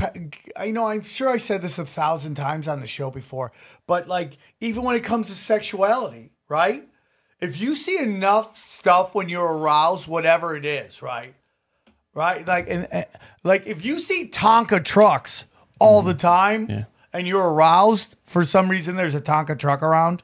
I'm sure I said this 1,000 times on the show before, but like, even when it comes to sexuality, right? If you see enough stuff when you're aroused, whatever it is, right? Right, like if you see Tonka trucks all the time, and you're aroused for some reason, there's a Tonka truck around.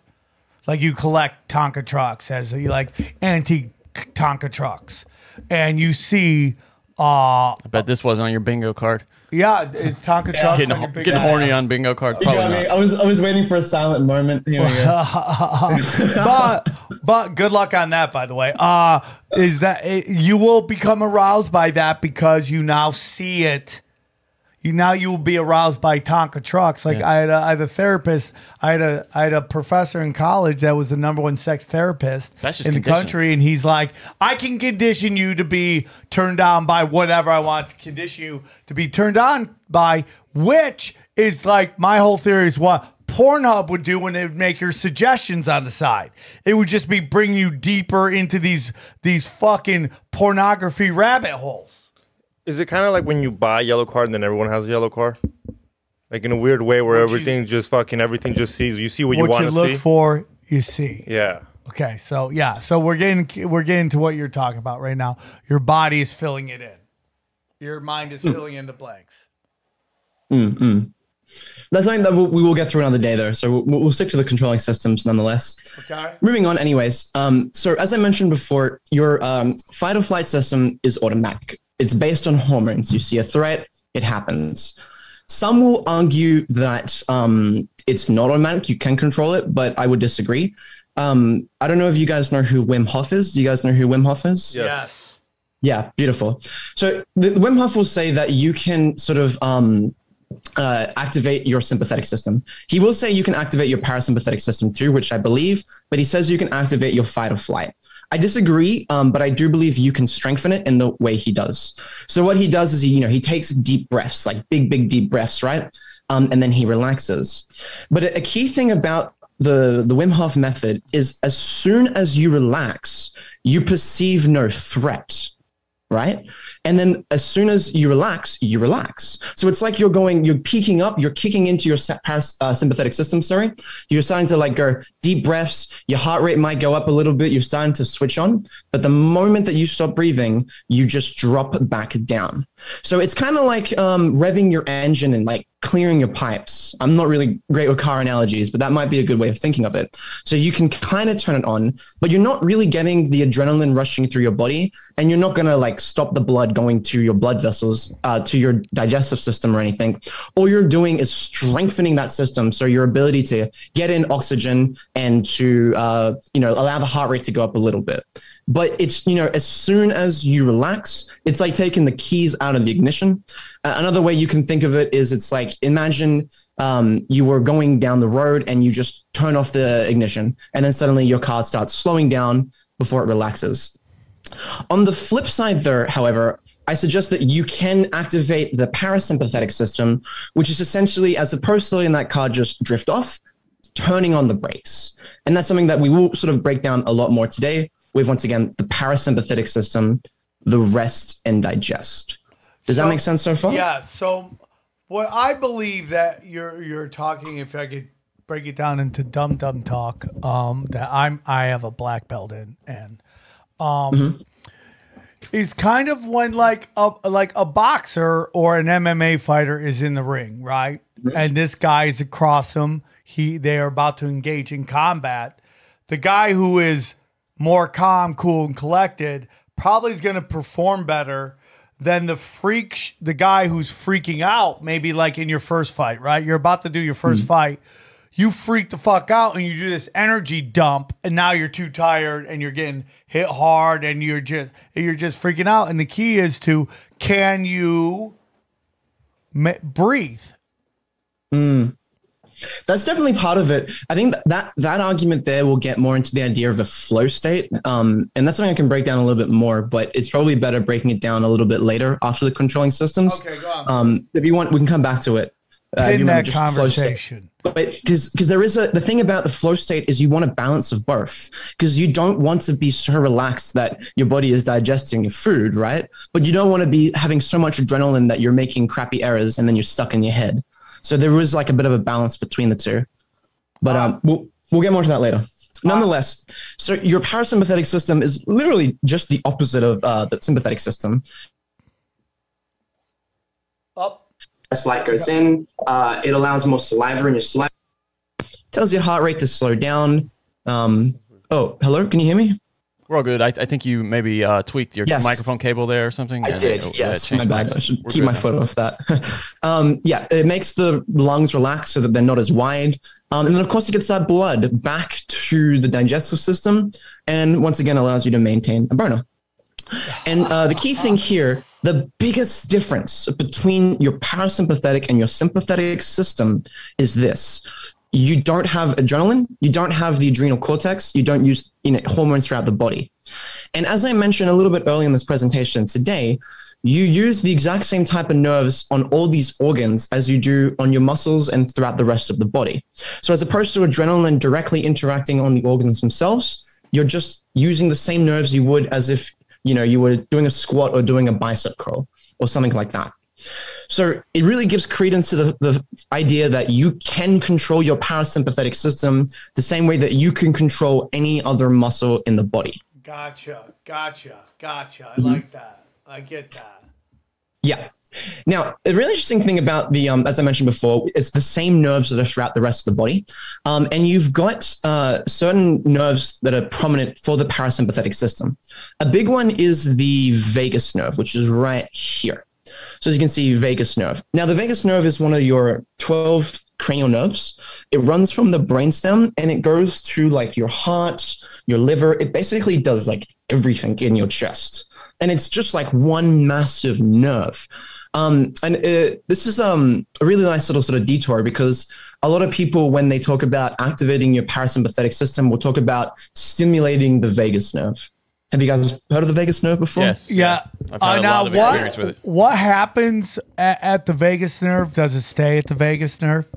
Like you collect Tonka trucks as you like antique Tonka trucks, and you see. I bet this wasn't on your bingo card. Yeah, it's Tonka trucks. Getting horny on bingo cards. Probably not. I was waiting for a silent moment. Here we go. But good luck on that, by the way. Is that you will become aroused by that because you now see it. You will be aroused by Tonka trucks. Like I had a therapist. I had a professor in college that was the #1 sex therapist in the country, and he's like, I can condition you to be turned on by whatever I want to condition you to be turned on by, which is like my whole theory is what Pornhub would do when it would make your suggestions on the side. It would just be bring you deeper into these fucking pornography rabbit holes. Is it kind of like when you buy a yellow card and then everyone has a yellow card? Like in a weird way where everything just sees. You see what you want to see. What you look for, you see. Yeah. Okay, so we're getting to what you're talking about right now. Your body is filling it in. Your mind is filling in the blanks. That's something that we will get through another day, though. So we'll stick to the controlling systems nonetheless. Okay. Moving on, anyways. So as I mentioned before, your fight or flight system is automatic. It's based on hormones. You see a threat, it happens. Some will argue that it's not automatic. You can control it, but I would disagree. I don't know if you guys know who Wim Hof is. Do you guys know who Wim Hof is? Yes. Yeah, beautiful. So the Wim Hof will say that you can sort of activate your sympathetic system. He will say you can activate your parasympathetic system too, which I believe, but he says you can activate your fight or flight. I disagree, but I do believe you can strengthen it in the way he does. So what he does is he takes deep breaths, like big deep breaths, right? And then he relaxes. But a key thing about the Wim Hof method is as soon as you relax, you perceive no threat, right? And then as soon as you relax, you relax. So it's like you're peaking up, you're kicking into your sympathetic system, sorry. You're starting to like go deep breaths. Your heart rate might go up a little bit. You're starting to switch on. But the moment that you stop breathing, you just drop back down. So it's kind of like revving your engine and like clearing your pipes. I'm not really great with car analogies, but that might be a good way of thinking of it. So you can kind of turn it on, but you're not really getting the adrenaline rushing through your body, and you're not going to like stop the blood going to your blood vessels, to your digestive system or anything. All you're doing is strengthening that system. So your ability to get in oxygen and to, allow the heart rate to go up a little bit. But it's, as soon as you relax, it's like taking the keys out of the ignition. Another way you can think of it is it's like, imagine you were going down the road and you just turn off the ignition, and then suddenly your car starts slowing down before it relaxes. On the flip side there, however, I suggest that you can activate the parasympathetic system, which is essentially, as opposed to letting that car just drift off, turning on the brakes. And that's something that we will sort of break down a lot more today with, once again, the parasympathetic system, the rest and digest. Does that make sense so far? Yeah. So what I believe that you're talking, if I could break it down into dumb talk, that I have a black belt in, and is kind of when like a boxer or an MMA fighter is in the ring, right? Mm-hmm. And this guy is across him. They are about to engage in combat. The guy who is more calm, cool, and collected probably is going to perform better than the guy who's freaking out, maybe like in your first fight, right? You're about to do your first fight. You freak the fuck out and you do this energy dump, and now you're too tired and you're getting hit hard and you're just freaking out. And the key is can you breathe? That's definitely part of it. I think that argument there will get more into the idea of a flow state. And that's something I can break down a little bit more, but it's probably better breaking it down a little bit later after the controlling systems. Okay, go on. If you want, we can come back to it. In that conversation. But because there is the thing about the flow state is you want a balance of both, because you don't want to be so relaxed that your body is digesting your food, right? But you don't want to be having so much adrenaline that you're making crappy errors and then you're stuck in your head. So there is like a bit of a balance between the two, but we'll get more to that later. Nonetheless, so your parasympathetic system is literally just the opposite of the sympathetic system. As light goes in, it allows more saliva in your saliva. Tells your heart rate to slow down. Oh, hello, can you hear me? We're all good. I think you maybe tweaked your microphone cable there or something. I did, yes. My bad. I should keep my foot off that. It makes the lungs relax so that they're not as wide. And then, of course, it gets that blood back to the digestive system and, once again, allows you to maintain a burner. And the key thing here, the biggest difference between your parasympathetic and your sympathetic system is this. You don't have adrenaline. You don't have the adrenal cortex. You don't use hormones throughout the body. And as I mentioned a little bit earlier in this presentation today, you use the exact same type of nerves on all these organs as you do on your muscles and throughout the rest of the body. So as opposed to adrenaline directly interacting on the organs themselves, you're just using the same nerves you would as if you were doing a squat or doing a bicep curl or something like that. So it really gives credence to the idea that you can control your parasympathetic system the same way that you can control any other muscle in the body. Gotcha. I like that. I get that. Yeah. Now, the really interesting thing about the, as I mentioned before, it's the same nerves that are throughout the rest of the body. And you've got certain nerves that are prominent for the parasympathetic system. A big one is the vagus nerve, which is right here. So as you can see, vagus nerve. Now, the vagus nerve is one of your 12 cranial nerves. It runs from the brainstem and it goes to like your heart, your liver. It basically does like everything in your chest. And it's just like one massive nerve. This is a really nice little sort of detour, because a lot of people, when they talk about activating your parasympathetic system, will talk about stimulating the vagus nerve. Have you guys heard of the vagus nerve before? Yes. Yeah. I've had a lot of experience with it. What happens at the vagus nerve? Does it stay at the vagus nerve?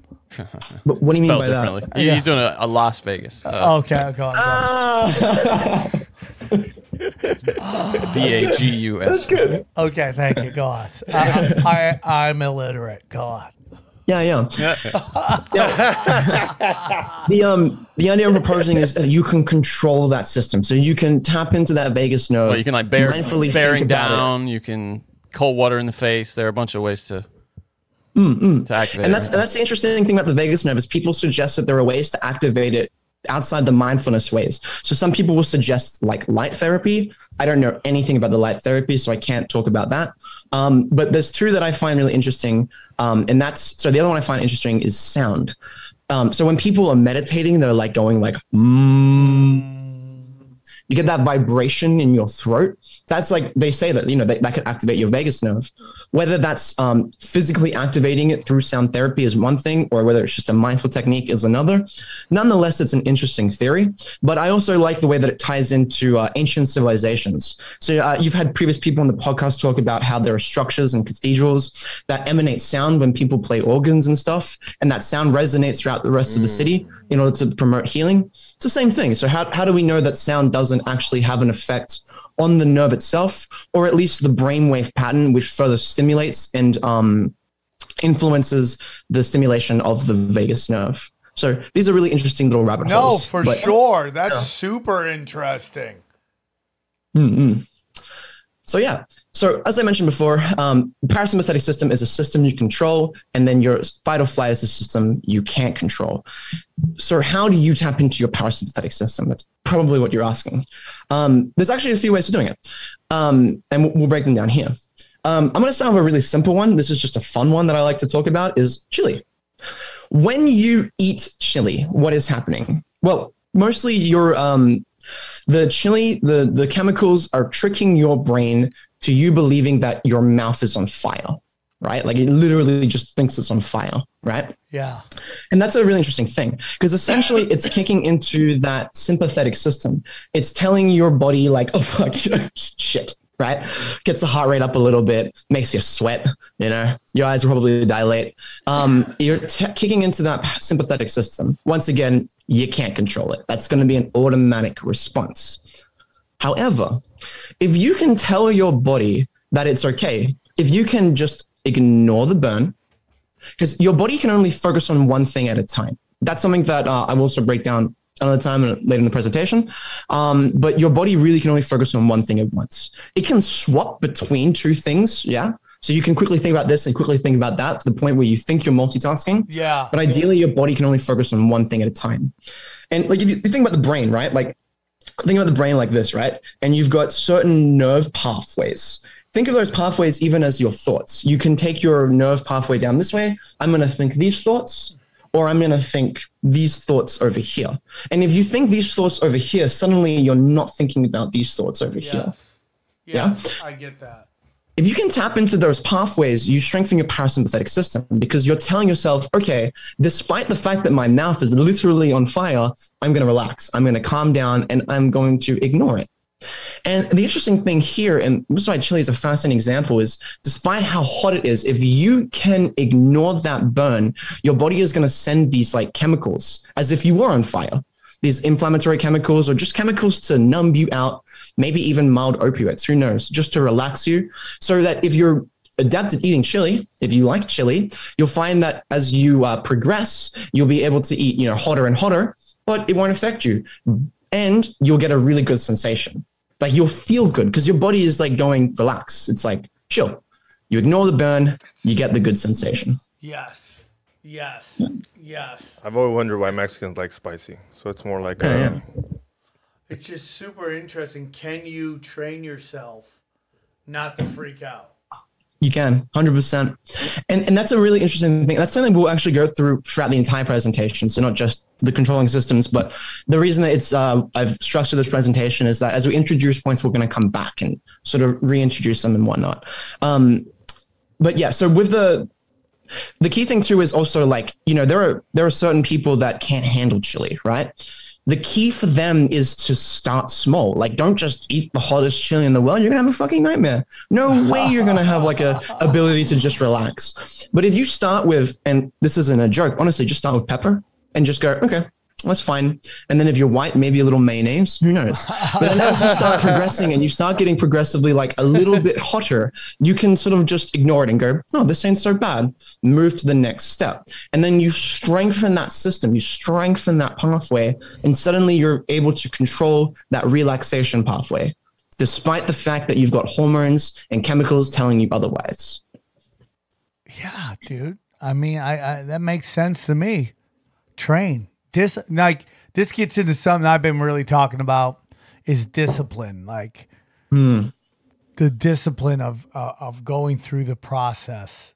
But what do you mean by that? He's doing a Las Vegas. Okay, go on. VAGUS. That's good. Okay, thank you. Go on. I'm illiterate. Go on. Yeah. The idea I'm proposing is that you can control that system. So you can tap into that vagus nerve. Well, you can like bearing down. You can cold water in the face. There are a bunch of ways to To activate and that's the interesting thing about the vagus nerve is people suggest that there are ways to activate it outside the mindfulness ways. So some people will suggest like light therapy. I don't know anything about the light therapy, so I can't talk about that. But there's two that I find really interesting. And the other one I find interesting is sound. So when people are meditating, they're like going like, you get that vibration in your throat. That's like, they say that, that could activate your vagus nerve. Whether that's physically activating it through sound therapy is one thing, or whether it's just a mindful technique is another. Nonetheless, it's an interesting theory, but I also like the way that it ties into ancient civilizations. So you've had previous people on the podcast talk about how there are structures and cathedrals that emanate sound when people play organs and stuff, and that sound resonates throughout the rest of the city in order to promote healing. It's the same thing. So how do we know that sound doesn't actually have an effect on the nerve itself, or at least the brainwave pattern, which further stimulates and influences the stimulation of the vagus nerve? So these are really interesting little rabbit holes. No, for sure. That's super interesting. So yeah. So as I mentioned before, parasympathetic system is a system you control, and then your fight or flight is a system you can't control. So how do you tap into your parasympathetic system? That's probably what you're asking. There's actually a few ways of doing it. And we'll break them down here. I'm going to start with a really simple one. This is just a fun one that I like to talk about is chili. When you eat chili, what is happening? Well, mostly the chili, the chemicals are tricking your brain to you believing that your mouth is on fire, right? Like it literally just thinks it's on fire, right? Yeah. And that's a really interesting thing because essentially it's kicking into that sympathetic system. It's telling your body like, oh, fuck, shit, right? Gets the heart rate up a little bit, makes you sweat, your eyes will probably dilate. You're kicking into that sympathetic system. Once again, you can't control it. That's going to be an automatic response. However, if you can tell your body that it's okay, if you can just ignore the burn, because your body can only focus on one thing at a time. That's something that I will also break down another time later in the presentation. But your body really can only focus on one thing at once. It can swap between two things. Yeah. So you can quickly think about this and quickly think about that to the point where you think you're multitasking. Yeah. But ideally, your body can only focus on one thing at a time. And like if you think about the brain, right? Like think about the brain like this, right? And you've got certain nerve pathways. Think of those pathways even as your thoughts. You can take your nerve pathway down this way. I'm going to think these thoughts, or I'm going to think these thoughts over here. And if you think these thoughts over here, suddenly you're not thinking about these thoughts over here. Yeah, I get that. If you can tap into those pathways, you strengthen your parasympathetic system because you're telling yourself, okay, despite the fact that my mouth is literally on fire, I'm going to relax. I'm going to calm down and I'm going to ignore it. And the interesting thing here, and this is why chili is a fascinating example, is despite how hot it is, if you can ignore that burn, your body is going to send these like chemicals as if you were on fire. These inflammatory chemicals or just chemicals to numb you out, maybe even mild opioids, who knows, just to relax you. So that if you're adapted eating chili, if you like chili, you'll find that as you progress, you'll be able to eat, hotter and hotter, but it won't affect you. And you'll get a really good sensation. Like you'll feel good because your body is like going, relax. It's like, chill. You ignore the burn, you get the good sensation. Yes. Yes. Yes. I've always wondered why Mexicans like spicy. So it's more like it's just super interesting. Can you train yourself not to freak out? You can, 100%. And that's a really interesting thing. That's something we'll actually go through throughout the entire presentation. So not just the controlling systems, but the reason that it's I've structured this presentation is that as we introduce points, we're going to come back and sort of reintroduce them and whatnot. But yeah, so with the key thing too is also like, there are certain people that can't handle chili, right? The key for them is to start small. Like, don't just eat the hottest chili in the world. You're going to have a fucking nightmare. No way you're going to have like a ability to just relax. But if you start with, and this isn't a joke, honestly, just start with pepper and just go, okay, that's fine. And then if you're white, maybe a little mayonnaise, who knows? But then as you start progressing and you start getting progressively like a little bit hotter, you can sort of just ignore it and go, oh, this ain't so bad. Move to the next step. And then you strengthen that system, you strengthen that pathway, and suddenly you're able to control that relaxation pathway, despite the fact that you've got hormones and chemicals telling you otherwise. Yeah, dude. I mean, I that makes sense to me. Train. This gets into something I've been really talking about is discipline. Like the discipline of going through the process,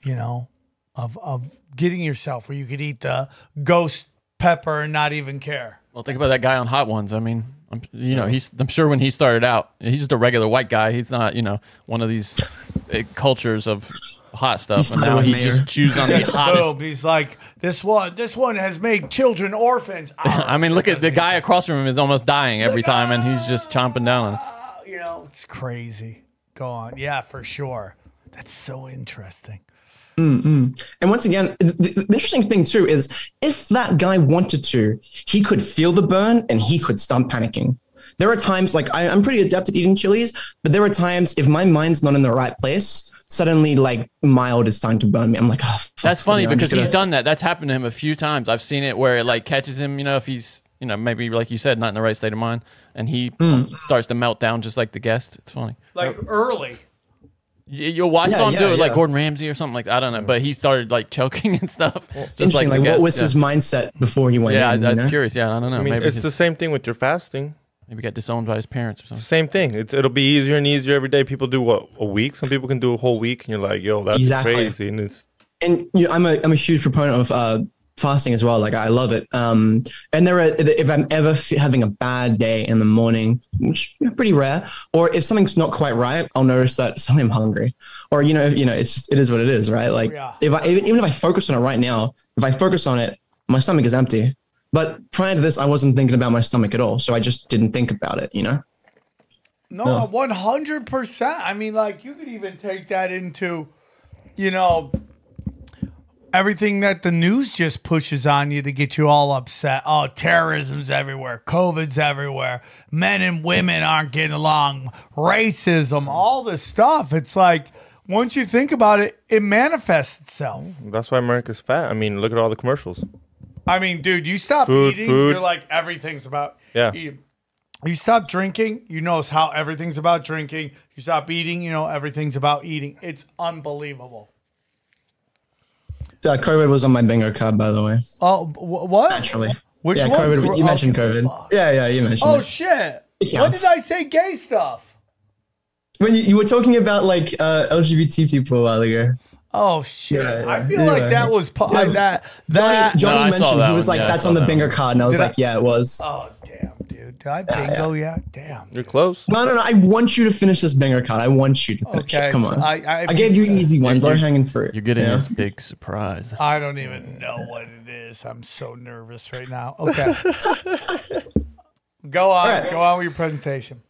you know, of getting yourself where you could eat the ghost pepper and not even care. Well, think about that guy on Hot Ones. I mean, I'm sure when he started out, he's just a regular white guy. He's not, one of these cultures of hot stuff, and now he just chews on the hottest. He's like, this one has made children orphans. I mean, look at the guy across from him is almost dying every time, and he's just chomping down. It's crazy. Go on. Yeah, for sure. That's so interesting. And once again, the interesting thing too is if that guy wanted to, he could feel the burn and he could stop panicking. There are times, like I'm pretty adept at eating chilies, but there are times if my mind's not in the right place, suddenly like mild is starting to burn me. I'm like, oh, fuck, that's funny because he's done that. That's happened to him a few times. I've seen it where it like catches him, if he's, maybe like you said, not in the right state of mind, and he starts to melt down just like the guest. It's funny. Like early. I saw him do it like Gordon Ramsay or something like that. I don't know, but he started like choking and stuff. Interesting. Like what was his mindset before he went in? Yeah, that's curious. Yeah, I don't know. I mean, maybe it's the same thing with your fasting. Maybe got disowned by his parents or something. Same thing. It'll be easier and easier every day. People do what, a week? Some people can do a whole week, and you're like, yo, that's crazy. And I'm a huge proponent of fasting as well. Like I love it. And if I'm ever having a bad day in the morning, which is pretty rare, or if something's not quite right, I'll notice that suddenly I'm hungry, or it is what it is, right? Like even if I focus on it right now, if I focus on it, my stomach is empty. But prior to this, I wasn't thinking about my stomach at all, so I just didn't think about it. No, 100%. I mean, like you could even take that into, everything that the news just pushes on you to get you all upset. Oh, terrorism's everywhere. COVID's everywhere. Men and women aren't getting along. Racism, all this stuff. It's like, once you think about it, it manifests itself. That's why America's fat. I mean, look at all the commercials. I mean, dude, you stop eating, you're like, everything's about eating. You stop drinking, you notice how everything's about drinking. You stop eating, everything's about eating. It's unbelievable. COVID was on my bingo card, by the way. Oh, what? Naturally. Which one? COVID. You mentioned COVID. Fuck. Yeah, you mentioned it. Oh, shit. When did I say gay stuff? When you were talking about, like, LGBT people a while ago. Oh, shit. Yeah, I feel like that was Johnny mentioned, he was like, that's on the bingo card. And I was like, yeah, it was. Oh, damn, dude. Did I bingo yet? Damn. You're close. No. I want you to finish this bingo card. I want you to finish it. Come on. I gave you easy ones. They're hanging fruit. You're getting this big surprise. I don't even know what it is. I'm so nervous right now. Okay. Go on. Right. Go on with your presentation.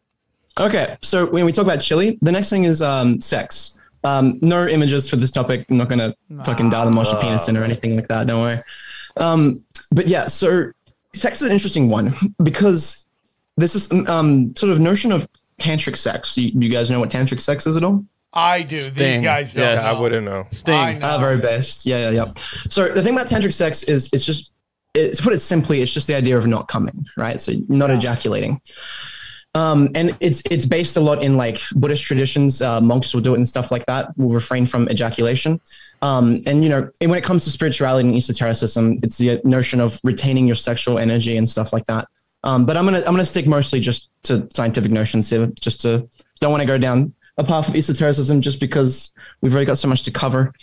Okay. So when we talk about chili, the next thing is sex. No images for this topic. I'm not going to fucking dial the marshal penis in or anything like that. Don't worry. But yeah, so sex is an interesting one because this is sort of notion of tantric sex. You guys know what tantric sex is at all? I do. Sting. These guys don't. Yes, I wouldn't know. Sting. Very best. Yeah. So the thing about tantric sex is to put it simply, it's just the idea of not coming, right? So not ejaculating. And it's based a lot in like Buddhist traditions. Monks will do it and stuff like that. Will refrain from ejaculation. And when it comes to spirituality and esotericism, it's the notion of retaining your sexual energy and stuff like that. But I'm gonna stick mostly just to scientific notions here. Don't want to go down a path of esotericism just because we've already got so much to cover.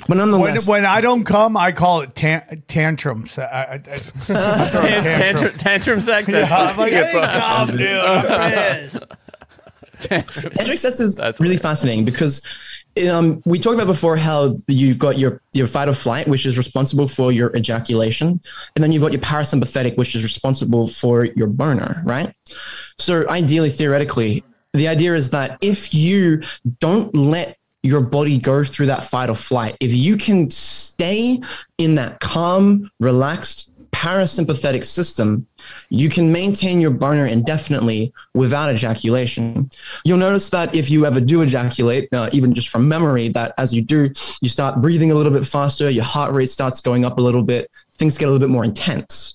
But nonetheless, when I don't come, I call it tantrums. Tantrum sex. Yeah, I'm like, I didn't come, dude. I'm pissed. Tantric sex is really fascinating because we talked about before how you've got your fight or flight, which is responsible for your ejaculation. And then you've got your parasympathetic, which is responsible for your boner, right? So ideally, theoretically, the idea is that if you don't let your body go through that fight or flight, if you can stay in that calm, relaxed, parasympathetic system, you can maintain your boner indefinitely without ejaculation. You'll notice that if you ever do ejaculate, even just from memory, that as you do, you start breathing a little bit faster, your heart rate starts going up a little bit, things get a little bit more intense.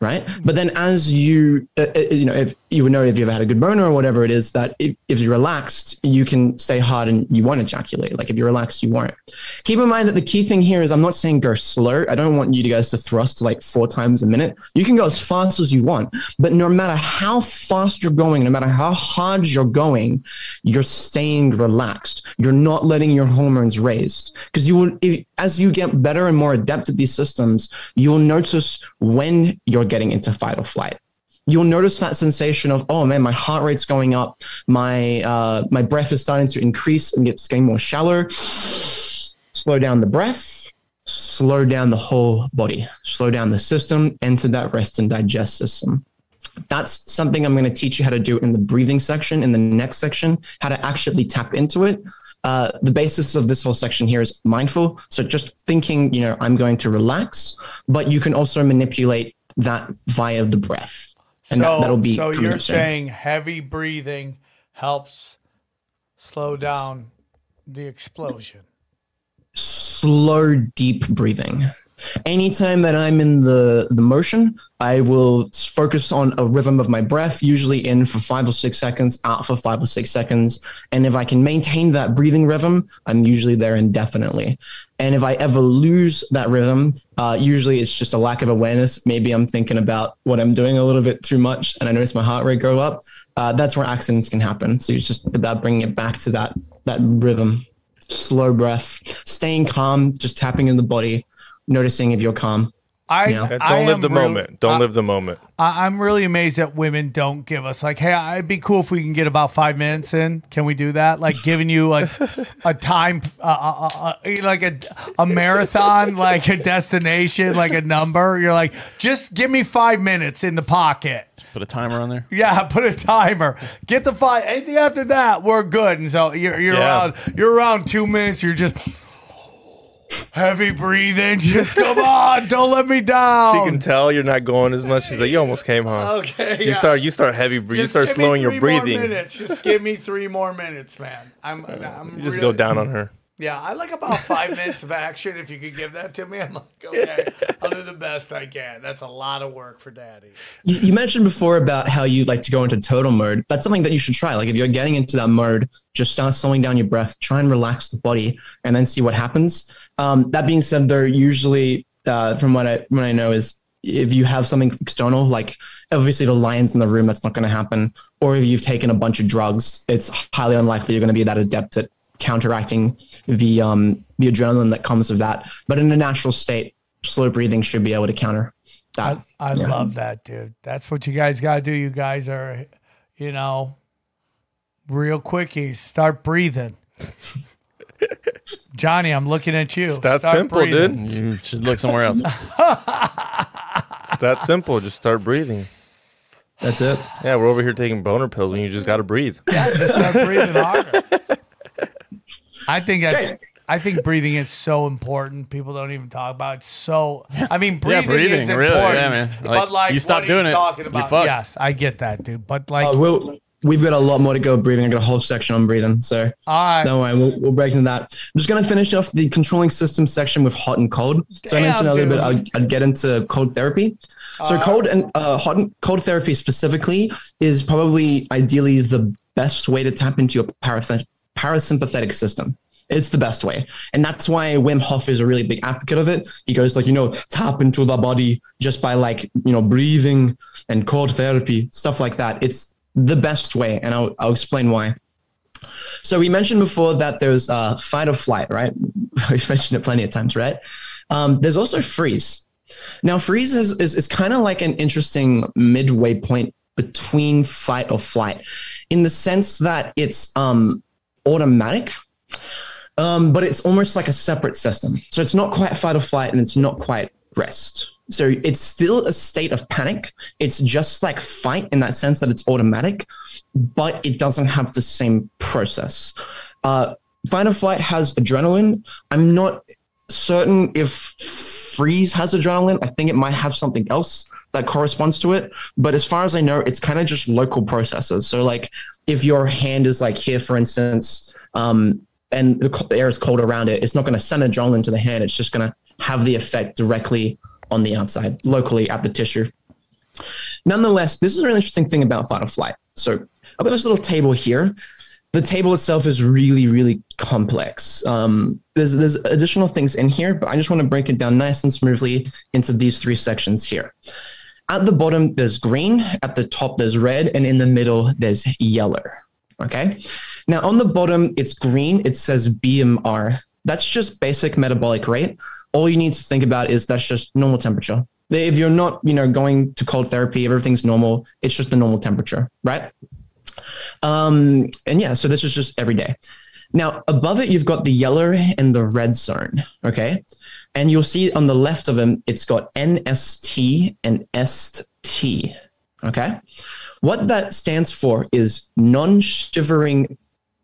Right. But then as you, if you would know if you've had a good boner or whatever it is, that if you're relaxed, you can stay hard and you won't ejaculate. Like if you're relaxed, you won't. Keep in mind that the key thing here is I'm not saying go slow. I don't want you guys to thrust like 4 times a minute. You can go as fast as you want, but no matter how fast you're going, no matter how hard you're going, you're staying relaxed. You're not letting your hormones raise, because as you get better and more adept at these systems, you'll notice when you're getting into fight or flight. You'll notice that sensation of, oh man, my heart rate's going up. My breath is starting to increase and it's getting more shallow. Slow down the breath, slow down the whole body, slow down the system, enter that rest and digest system. That's something I'm going to teach you how to do in the breathing section, in the next section, how to actually tap into it. The basis of this whole section here is mindful. So just thinking, I'm going to relax, but you can also manipulate that via the breath. And that'll be so you're saying heavy breathing helps slow down the explosion. Slow, deep breathing. Anytime that I'm in the motion, I will focus on a rhythm of my breath, usually in for 5 or 6 seconds, out for 5 or 6 seconds. And if I can maintain that breathing rhythm, I'm usually there indefinitely. And if I ever lose that rhythm, usually it's just a lack of awareness. Maybe I'm thinking about what I'm doing a little bit too much and I notice my heart rate go up. That's where accidents can happen. So it's just about bringing it back to that rhythm, slow breath, staying calm, just tapping in the body, noticing if you're calm. Don't live the moment. Don't live the moment. I'm really amazed that women don't give us like, hey, it'd be cool if we can get about 5 minutes in. Can we do that? Like giving you a time, like a marathon, like a destination, like a number. You're like, just give me 5 minutes in the pocket. Put a timer on there. Yeah, put a timer. Get the 5. Anything after that, we're good. And so you're around 2 minutes. You're just heavy breathing. Just come on, don't let me down. She can tell you're not going as much. She's like, you almost came home. Okay. You start heavy breathing. You start slowing your breathing. Just give me 3 more minutes, man. You just go down on her. Yeah, I like about 5 minutes of action. If you could give that to me, I'm like, okay, I'll do the best I can. That's a lot of work for daddy. You mentioned before about how you like to go into total mode. That's something that you should try. Like if you're getting into that mode, just start slowing down your breath, try and relax the body, and then see what happens. That being said, there usually, from what I know, is if you have something external, like obviously the lion's in the room, that's not going to happen. Or if you've taken a bunch of drugs, it's highly unlikely you're going to be that adept at counteracting the adrenaline that comes with that. But in a natural state, slow breathing should be able to counter that. I love that, dude. That's what you guys got to do. You guys are, real quickies. Start breathing. Johnny, I'm looking at you. It's that simple, breathing. dude. You should look somewhere else. It's that simple. Just start breathing. That's it. Yeah, we're over here taking boner pills and you just got to breathe. Yeah, just start breathing harder. I think breathing is so important. People don't even talk about it. Breathing is important. Really, yeah, man. But like you stop doing it, talking about, you fuck. yes, I get that, dude. But like, we've got a lot more to go with breathing. I got a whole section on breathing, so don't worry, we'll break into that. I'm just gonna finish off the controlling system section with hot and cold. So I mentioned a little bit. I'd get into cold therapy. So cold and cold therapy specifically is probably ideally the best way to tap into your parasympathetic system. It's the best way. And that's why Wim Hof is a really big advocate of it. He goes like, tap into the body just by breathing and cold therapy, stuff like that. It's the best way. And I'll explain why. So we mentioned before that there's fight or flight, right? We've mentioned it plenty of times, right? There's also freeze. Now, freeze is kind of like an interesting midway point between fight or flight in the sense that it's automatic, but it's almost like a separate system. So it's not quite fight or flight and it's not quite rest. So it's still a state of panic. It's just like fight in that sense that it's automatic, but it doesn't have the same process. Fight or flight has adrenaline. I'm not certain if freeze has adrenaline. I think it might have something else that corresponds to it. But as far as I know, it's kind of just local processes. So like if your hand is like here, for instance, and the air is cold around it, it's not going to send adrenaline to the hand. It's just going to have the effect directly on the outside, locally at the tissue. Nonetheless, this is a really interesting thing about fight or flight. So I've got this little table here. The table itself is really, really complex. There's additional things in here, but I just want to break it down nice and smoothly into these 3 sections here. At the bottom, there's green. At the top, there's red. And in the middle, there's yellow. Okay. Now, on the bottom, it's green. It says BMR. That's just basic metabolic rate. All you need to think about is that's just normal temperature. If you're not, going to cold therapy, everything's normal. It's just the normal temperature, right? And yeah, so this is just every day. Now, above it, you've got the yellow and the red zone, okay? And you'll see on the left of them, it's got NST and ST, okay? What that stands for is non-shivering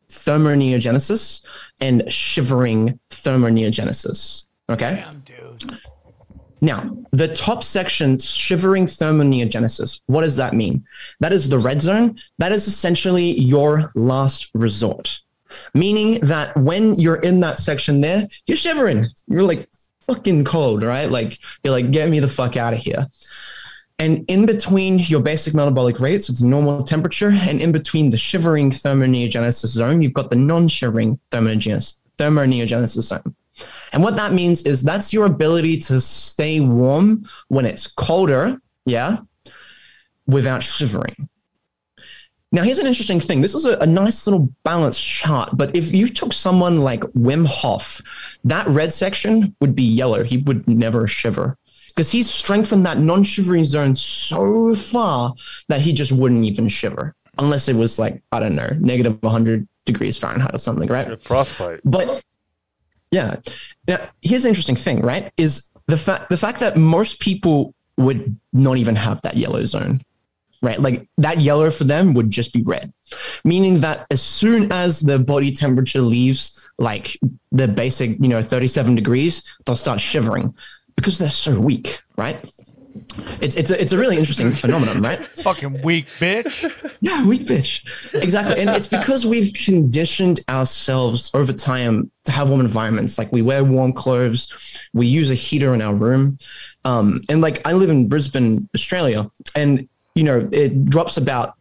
thermoneogenesis and shivering thermoneogenesis, okay? Damn, dude. Now, the top section, shivering thermoneogenesis, what does that mean? That is the red zone. That is essentially your last resort, meaning that when you're in that section there, you're shivering. You're like fucking cold, right? Like, you're like, get me the fuck out of here. And in between your basic metabolic rates, it's normal temperature. And in between the shivering thermoneogenesis zone, you've got the non-shivering thermoneogenesis zone. And what that means is that's your ability to stay warm when it's colder, yeah, without shivering. Now, here's an interesting thing. This is a nice little balanced chart, but if you took someone like Wim Hof, that red section would be yellow. He would never shiver because he's strengthened that non-shivering zone so far that he just wouldn't even shiver unless it was like, I don't know, negative 100 degrees Fahrenheit or something, right? Frostbite. But yeah. Now, here's the interesting thing, right? Is the fact that most people would not even have that yellow zone, right? Like that yellow for them would just be red, meaning that as soon as the body temperature leaves like the basic, 37 degrees, they'll start shivering because they're so weak, right? It's a really interesting phenomenon, right? Fucking weak bitch. Yeah, weak bitch. Exactly. And it's because we've conditioned ourselves over time to have warm environments. Like we wear warm clothes, we use a heater in our room. And like I live in Brisbane, Australia, and it drops about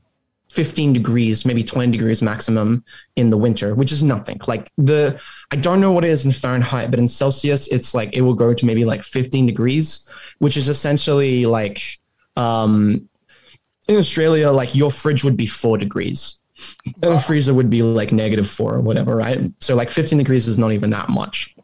15 degrees, maybe 20 degrees maximum in the winter, which is nothing. Like I don't know what it is in Fahrenheit, but in Celsius, it's like, it will go to maybe like 15 degrees, which is essentially like, in Australia, like your fridge would be 4 degrees and a freezer would be like -4 or whatever, right? So like 15 degrees is not even that much.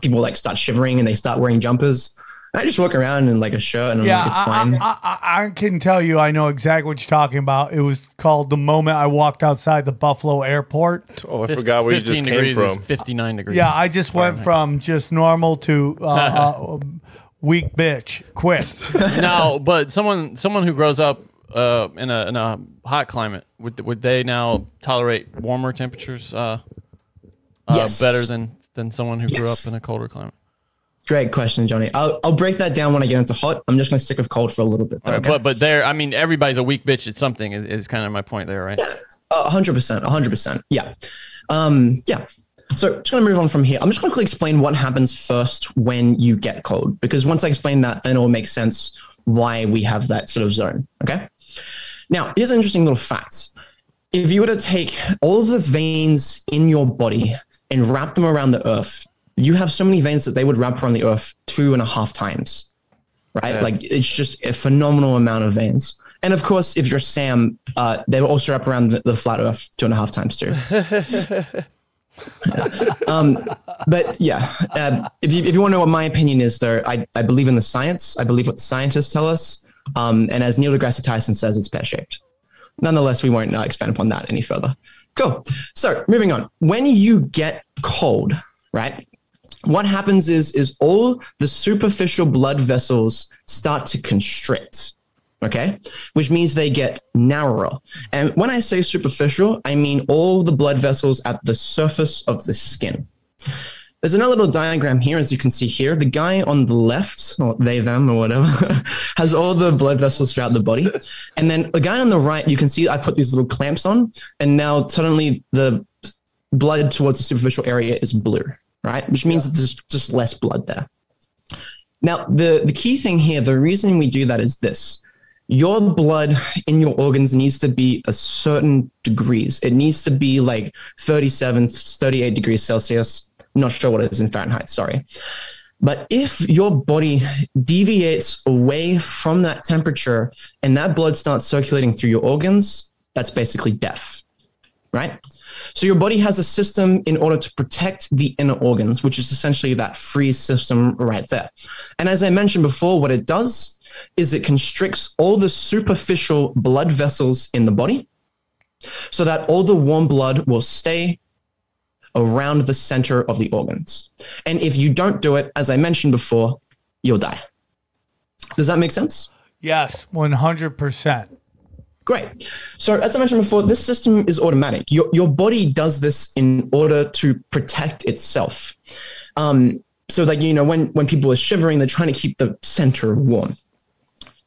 People like start shivering and they start wearing jumpers. I just walk around in like a shirt and yeah, it's fine. I can tell you, I know exactly what you're talking about. It was called the moment I walked outside the Buffalo airport. Oh, I forgot where you just came from. 59 degrees. Yeah, I just went from just normal to weak bitch. Quit. No, but someone who grows up in a hot climate, would they now tolerate warmer temperatures yes. better than someone who grew up in a colder climate? Great question, Johnny. I'll break that down when I get into hot. I'm just going to stick with cold for a little bit. Though, okay? But there, I mean, everybody's a weak bitch at something is kind of my point there, right? Yeah, 100%. Yeah. Yeah. So just going to move on from here. I'm just going to quickly explain what happens first when you get cold, because once I explain that, then it will make sense why we have that sort of zone. Okay. Now, here's an interesting little fact. If you were to take all the veins in your body and wrap them around the earth, you have so many veins that they would wrap around the earth 2.5 times, right? Yeah. Like it's just a phenomenal amount of veins. And of course, if you're Sam, they will also wrap around the flat earth 2.5 times too. But yeah, if you want to know what my opinion is there, I believe in the science. I believe what the scientists tell us. And as Neil deGrasse Tyson says, it's pear-shaped. Nonetheless, we won't expand upon that any further. Cool. So moving on. When you get cold, right? What happens is all the superficial blood vessels start to constrict, okay? Which means they get narrower. And when I say superficial, I mean all the blood vessels at the surface of the skin. There's another little diagram here, as you can see here. The guy on the left, or they, them, or whatever, has all the blood vessels throughout the body. And then the guy on the right, you can see I put these little clamps on, and now suddenly the blood towards the superficial area is blue. Right? Which means there's just less blood there. Now, the key thing here, the reason we do that is this. your blood in your organs needs to be a certain degrees. It needs to be like 37, 38 degrees Celsius. Not sure what it is in Fahrenheit, sorry. But if your body deviates away from that temperature and that blood starts circulating through your organs, that's basically death, right? So your body has a system in order to protect the inner organs, which is essentially that freeze system right there. And as I mentioned before, what it does is it constricts all the superficial blood vessels in the body so that all the warm blood will stay around the center of the organs. And if you don't do it, as I mentioned before, you'll die. Does that make sense? Yes, 100%. Great. So as I mentioned before, this system is automatic. Your body does this in order to protect itself. So like, you know, when people are shivering, they're trying to keep the center warm.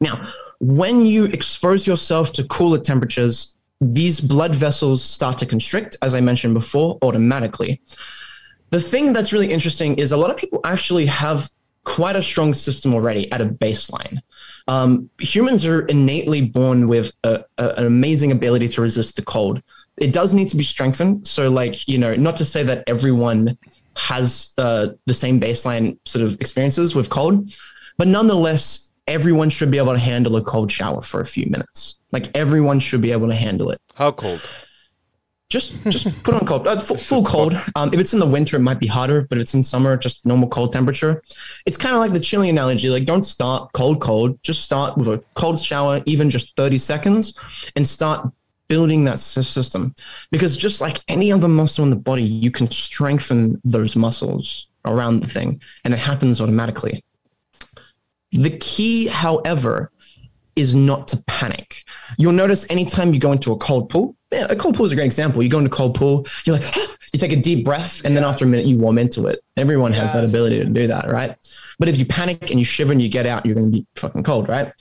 Now, when you expose yourself to cooler temperatures, these blood vessels start to constrict, as I mentioned before, automatically. The thing that's really interesting is a lot of people actually have quite a strong system already at a baseline. Humans are innately born with an amazing ability to resist the cold. It does need to be strengthened. So like, you know, not to say that everyone has the same baseline sort of experiences with cold, but nonetheless, everyone should be able to handle a cold shower for a few minutes. Like everyone should be able to handle it. How cold? Just put on cold, full cold. If it's in the winter, it might be hotter, but if it's in summer, just normal cold temperature. It's kind of like the chilling analogy. Like don't start cold. Just start with a cold shower, even just 30 seconds, and start building that system. Because just like any other muscle in the body, you can strengthen those muscles around the thing, and it happens automatically. The key, however, is not to panic. You'll notice anytime you go into a cold pool, a cold pool is a great example. You go into a cold pool, you're like, you take a deep breath, and then after a minute, you warm into it. Everyone has that ability to do that, right? But if you panic and you shiver and you get out, you're going to be fucking cold, right?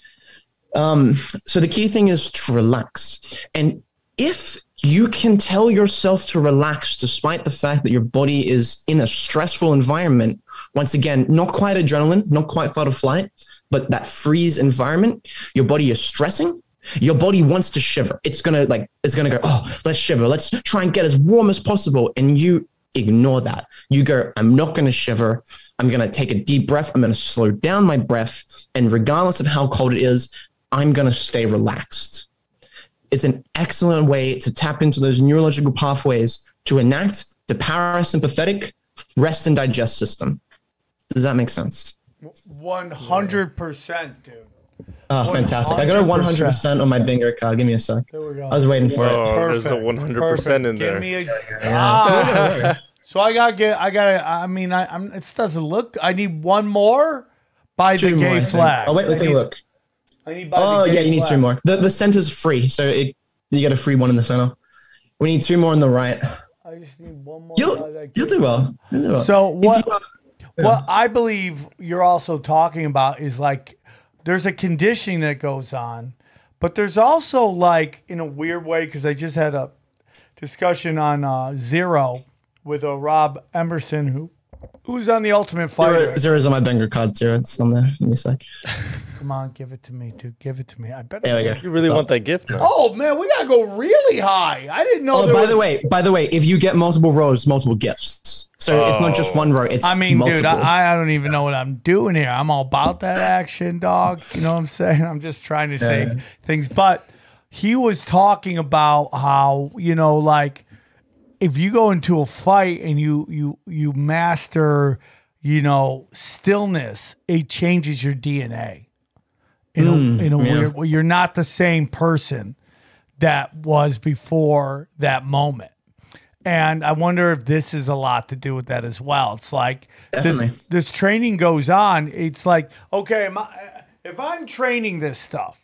So the key thing is to relax. And if you can tell yourself to relax despite the fact that your body is in a stressful environment, once again, not quite adrenaline, not quite fight or flight, but that freeze environment, your body is stressing, your body wants to shiver. It's going to go, oh, let's shiver. Let's try and get as warm as possible. And you ignore that. You go, I'm not going to shiver. I'm going to take a deep breath. I'm going to slow down my breath. And regardless of how cold it is, I'm going to stay relaxed. It's an excellent way to tap into those neurological pathways to enact the parasympathetic rest and digest system. Does that make sense? 100%, dude. Oh, fantastic. I got a 100% on my bingo card. Give me a sec. There we go. I was waiting for it. There's a 100% in there. Give me a... So it doesn't look... I need one more by the gay flag. Oh, wait, let's take a look. I need by the gay you need flag. 2 more. The center's free, so you get a free one in the center. We need 2 more on the right. I just need one more. You'll do well. So what I believe you're also talking about is like there's a conditioning that goes on, but there's also like in a weird way, because I just had a discussion on Zero with Rob Emerson, who's on the Ultimate Fighter. Zero's on my banger card too. It's on there. Give me a sec. Come on, give it to me, dude. Give it to me. I bet. There we go. You really want that gift now? Oh man, we gotta go really high. I didn't know. Oh, by the way, if you get multiple rows, multiple gifts. So it's not just one row. It's multiple. Dude, I don't even know what I'm doing here. I'm all about that action, dog. You know what I'm saying? I'm just trying to say things. But he was talking about how, you know, like if you go into a fight and you master, you know, stillness, it changes your DNA. In a weird way. You're not the same person that was before that moment. And I wonder if this is a lot to do with that as well. It's like this training goes on. It's like, okay, if I'm training this stuff,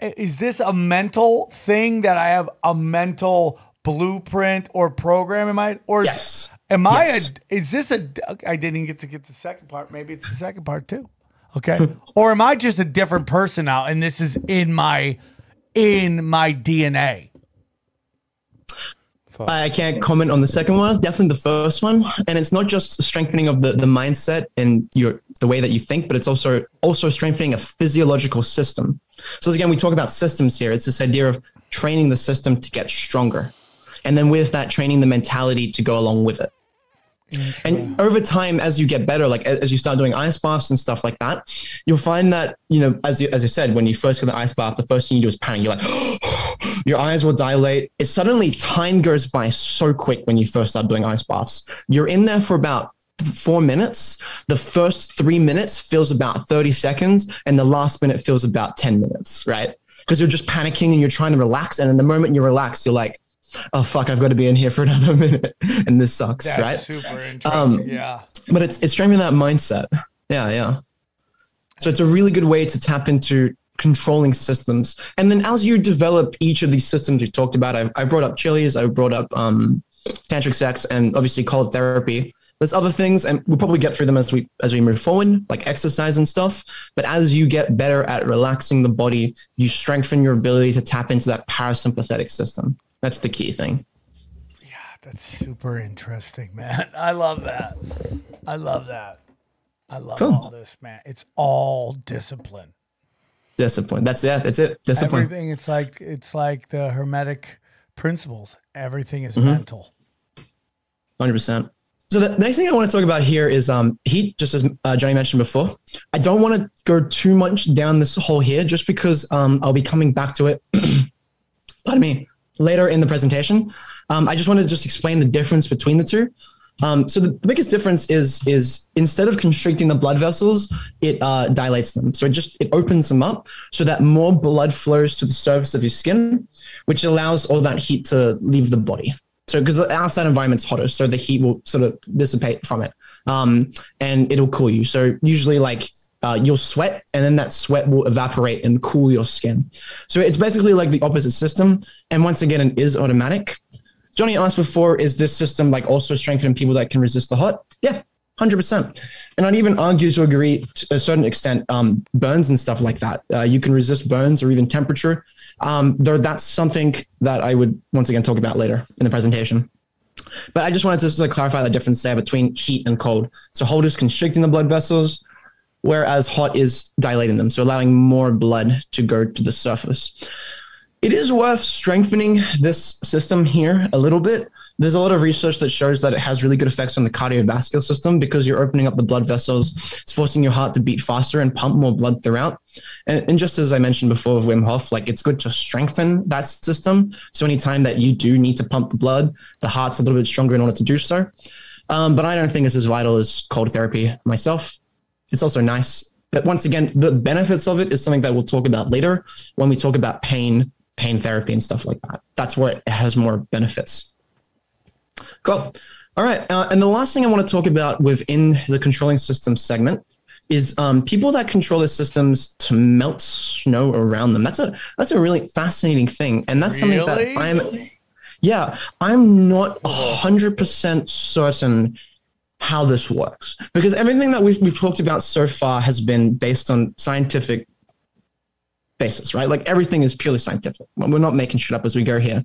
is this a mental thing that I have a mental blueprint or program in mind? Or yes. Is this I didn't get to get the second part. Maybe it's the second part too. Okay. Or am I just a different person now and this is in my DNA? I can't comment on the second one, definitely the first one. And it's not just strengthening of the mindset and the way that you think, but it's also strengthening a physiological system. So again, we talk about systems here. It's this idea of training the system to get stronger. And then with that, training the mentality to go along with it. And over time, as you get better, like as you start doing ice baths and stuff like that, you'll find that, you know, as I said, when you first get the ice bath, the first thing you do is panic. You're like, your eyes will dilate. It suddenly, time goes by so quick when you first start doing ice baths. You're in there for about 4 minutes. The first 3 minutes feels about 30 seconds, and the last minute feels about 10 minutes, right? Because you're just panicking and you're trying to relax. And in the moment you relax, you're like, oh fuck, I've got to be in here for another minute, and this sucks. That's right? Super interesting. Yeah, but it's strengthening that mindset. Yeah. So it's a really good way to tap into controlling systems. And then as you develop each of these systems you talked about, I brought up chilies, I brought up tantric sex, and obviously cold therapy. There's other things, and we'll probably get through them as we move forward, like exercise and stuff. But as you get better at relaxing the body, you strengthen your ability to tap into that parasympathetic system. That's the key thing. Yeah, that's super interesting, man. I love that. I love all this, man. It's all discipline. Discipline. That's it. Discipline. Everything. It's like the Hermetic principles. Everything is mental. 100%. So the next thing I want to talk about here is heat, just as Johnny mentioned before. I don't want to go too much down this hole here just because I'll be coming back to it. Pardon me. Later in the presentation. I just want to just explain the difference between the two. So the biggest difference is instead of constricting the blood vessels, it dilates them. So it opens them up so that more blood flows to the surface of your skin, which allows all that heat to leave the body. So because the outside environment's hotter, so the heat will sort of dissipate from it, and it'll cool you. So usually like you'll sweat, and then that sweat will evaporate and cool your skin. So it's basically like the opposite system. And once again, it is automatic. Johnny asked before, is this system like also strengthening people that can resist the hot? Yeah, 100%. And I'd even argue to agree to a certain extent, burns and stuff like that. You can resist burns or even temperature. Though that's something that I would once again talk about later in the presentation. But I just wanted to sort of clarify the difference there between heat and cold. So cold is constricting the blood vessels, whereas hot is dilating them, so allowing more blood to go to the surface. It is worth strengthening this system here a little bit. There's a lot of research that shows that it has really good effects on the cardiovascular system because you're opening up the blood vessels. It's forcing your heart to beat faster and pump more blood throughout. And just as I mentioned before with Wim Hof, like it's good to strengthen that system. So anytime that you do need to pump the blood, the heart's a little bit stronger in order to do so. But I don't think it's as vital as cold therapy myself. It's also nice. But once again, the benefits of it is something that we'll talk about later when we talk about pain therapy and stuff like that. That's where it has more benefits. Cool. All right. And the last thing I want to talk about within the controlling systems segment is people that control their systems to melt snow around them. That's a really fascinating thing. And that's something that I'm not 100% certain how this works, because everything that we've talked about so far has been based on scientific basis, right? Like everything is purely scientific. We're not making shit up as we go here.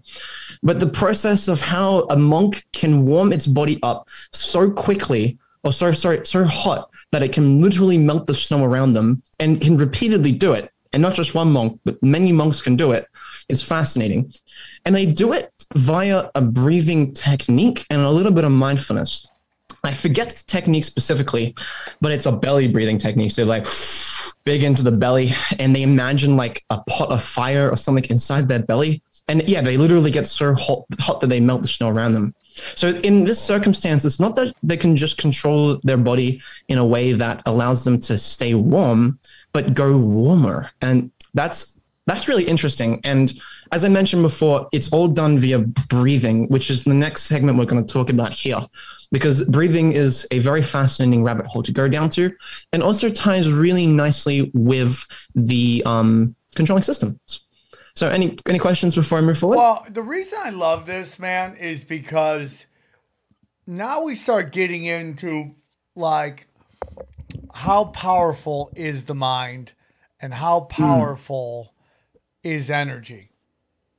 But the process of how a monk can warm its body up so quickly, or so hot that it can literally melt the snow around them and can repeatedly do it. And not just one monk, but many monks can do it. It's fascinating. And they do it via a breathing technique and a little bit of mindfulness. I forget the technique specifically, but it's a belly breathing technique. So like big into the belly, and they imagine like a pot of fire or something inside their belly. And yeah, they literally get so hot that they melt the snow around them. So in this circumstance, it's not that they can just control their body in a way that allows them to stay warm, but go warmer. And that's really interesting. And as I mentioned before, it's all done via breathing, which is the next segment we're going to talk about here, because breathing is a very fascinating rabbit hole to go down to, and also ties really nicely with the controlling systems. So any questions before I move forward? Well, the reason I love this, man, is because now we start getting into like how powerful is the mind and how powerful is energy.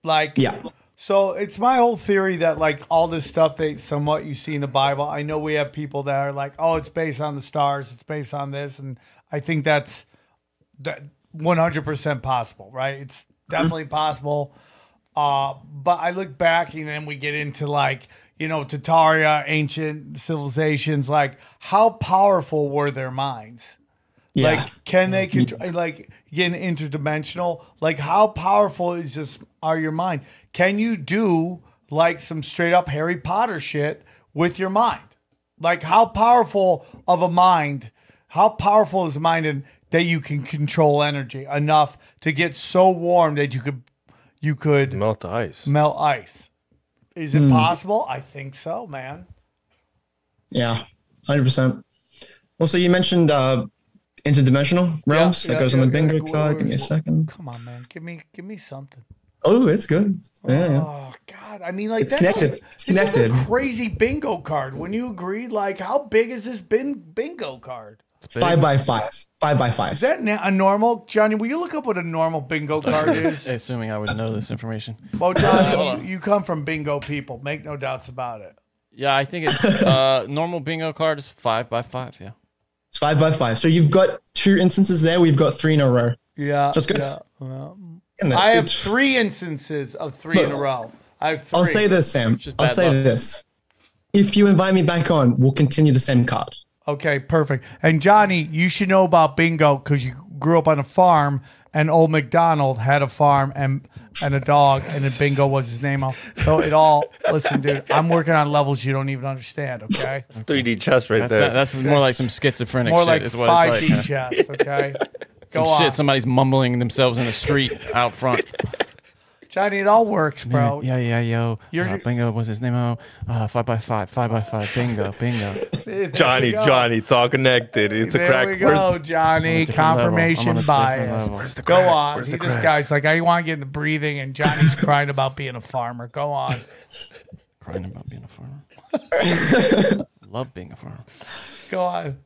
Like, yeah. So it's my whole theory that like all this stuff that somewhat you see in the Bible, I know we have people that are like, oh, it's based on the stars, it's based on this. And I think that's 100% possible, right? It's definitely possible. But I look back and then we get into like, you know, Tartaria, ancient civilizations, like how powerful were their minds? Yeah. Like, can they control, like, again, interdimensional? Like, how powerful are your mind? Can you do like some straight up Harry Potter shit with your mind? Like, how powerful of a mind? How powerful is the mind and that you can control energy enough to get so warm that you could melt the ice? Melt ice. Is it possible? I think so, man. Yeah, 100%. Well, so you mentioned interdimensional realms that goes on the bingo card. Give me a second. Come on, man. Give me something. Oh, it's good. Yeah. Oh God. I mean, like it's connected. It's connected. This is a crazy bingo card. When you agree, like, how big is this bingo card? 5 by 5. 5 by 5. Is that a normal, Johnny? Will you look up what a normal bingo card is? Assuming I would know this information. Well, Johnny, you come from bingo people. Make no doubts about it. Yeah, I think it's normal bingo card is 5 by 5. Yeah. It's 5 by 5. So you've got 2 instances there. We've got 3 in a row. Yeah. So it's good. Yeah. Well, I have 3 instances of 3 in a row. I have 3. I'll say this, Sam. I'll say this. If you invite me back on, we'll continue the same card. Okay, perfect. And Johnny, you should know about bingo because you grew up on a farm, and old MacDonald had a farm and a dog, and then bingo was his name. So it all. Listen, dude, I'm working on levels you don't even understand. Okay, it's 3D chess right there. That's more like some schizophrenic more shit. Like is what 5D it's like. chess. Okay, some shit. Somebody's mumbling themselves in the street out front. Johnny, it all works, bro. Yeah, yo. Bingo, what's his name? 5 by 5, 5 by 5. Bingo. Johnny, it's all connected. It's a crack. There we go, Johnny. Confirmation bias. Go on. This guy's like, I want to get into breathing, and Johnny's crying about being a farmer. Go on. Crying about being a farmer. Love being a farmer. Go on.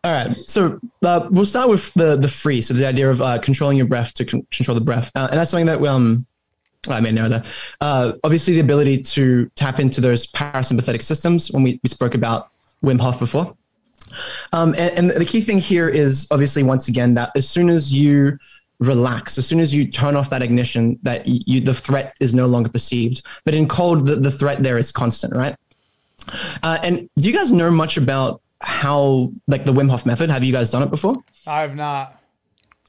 All right, so we'll start with the free. So the idea of controlling your breath to control the breath, and that's something that I may know that. Obviously, the ability to tap into those parasympathetic systems when we spoke about Wim Hof before. And the key thing here is obviously, once again, that as soon as you relax, as soon as you turn off that ignition, that the threat is no longer perceived. But in cold, the threat there is constant, right? And do you guys know much about how, like, the Wim Hof method? Have you guys done it before? I have not.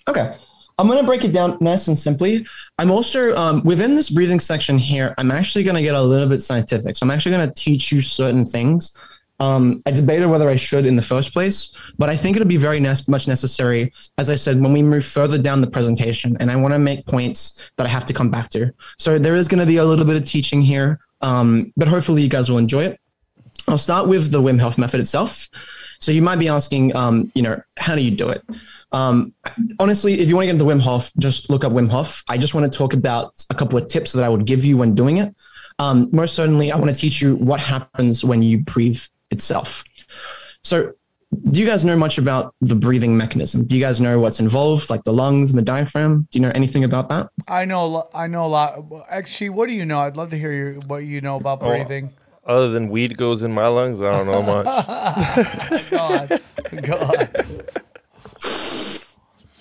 Okay. I'm going to break it down nice and simply. I'm also, within this breathing section here, I'm actually going to get a little bit scientific. So I'm actually going to teach you certain things. I debated whether I should in the first place, but I think it'll be very much necessary, as I said, when we move further down the presentation, and I want to make points that I have to come back to. So there is going to be a little bit of teaching here, but hopefully you guys will enjoy it. I'll start with the Wim Hof method itself. So you might be asking, how do you do it? Honestly, if you want to get into Wim Hof, just look up Wim Hof. I just want to talk about a couple of tips that I would give you when doing it. Most certainly, I want to teach you what happens when you breathe itself. So do you guys know much about the breathing mechanism? Do you guys know what's involved, like the lungs and the diaphragm? Do you know anything about that? I know a lot. Actually, what do you know? I'd love to hear what you know about breathing. Other than weed goes in my lungs, I don't know much. Go on.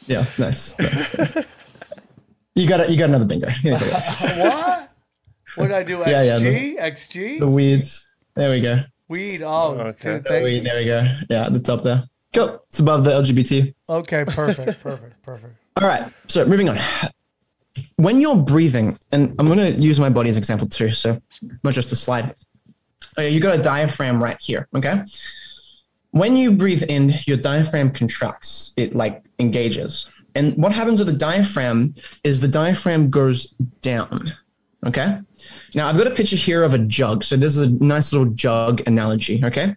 Yeah, nice. You got another bingo. What? What did I do? XG? XG? The weeds. There we go. Weed. Oh, okay. There we go. Yeah, the top there. Cool. It's above the LGBT. Okay, perfect. All right. So moving on. When you're breathing, and I'm going to use my body as an example too, so not just the slide. You got a diaphragm right here, okay? When you breathe in, your diaphragm contracts. It like engages. And what happens with the diaphragm is the diaphragm goes down, okay? Now, I've got a picture here of a jug. So this is a nice little jug analogy, okay?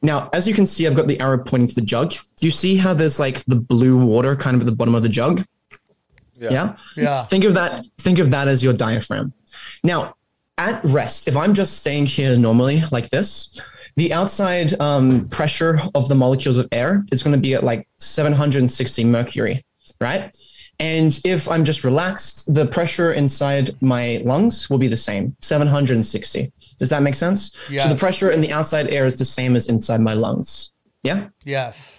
Now, as you can see, I've got the arrow pointing to the jug. Do you see how there's like the blue water kind of at the bottom of the jug? Yeah. Think of that as your diaphragm. Now, at rest, if I'm just staying here normally like this, the outside pressure of the molecules of air is going to be at like 760 mercury, right? And if I'm just relaxed, the pressure inside my lungs will be the same, 760. Does that make sense? Yes. So the pressure in the outside air is the same as inside my lungs. Yeah? Yes.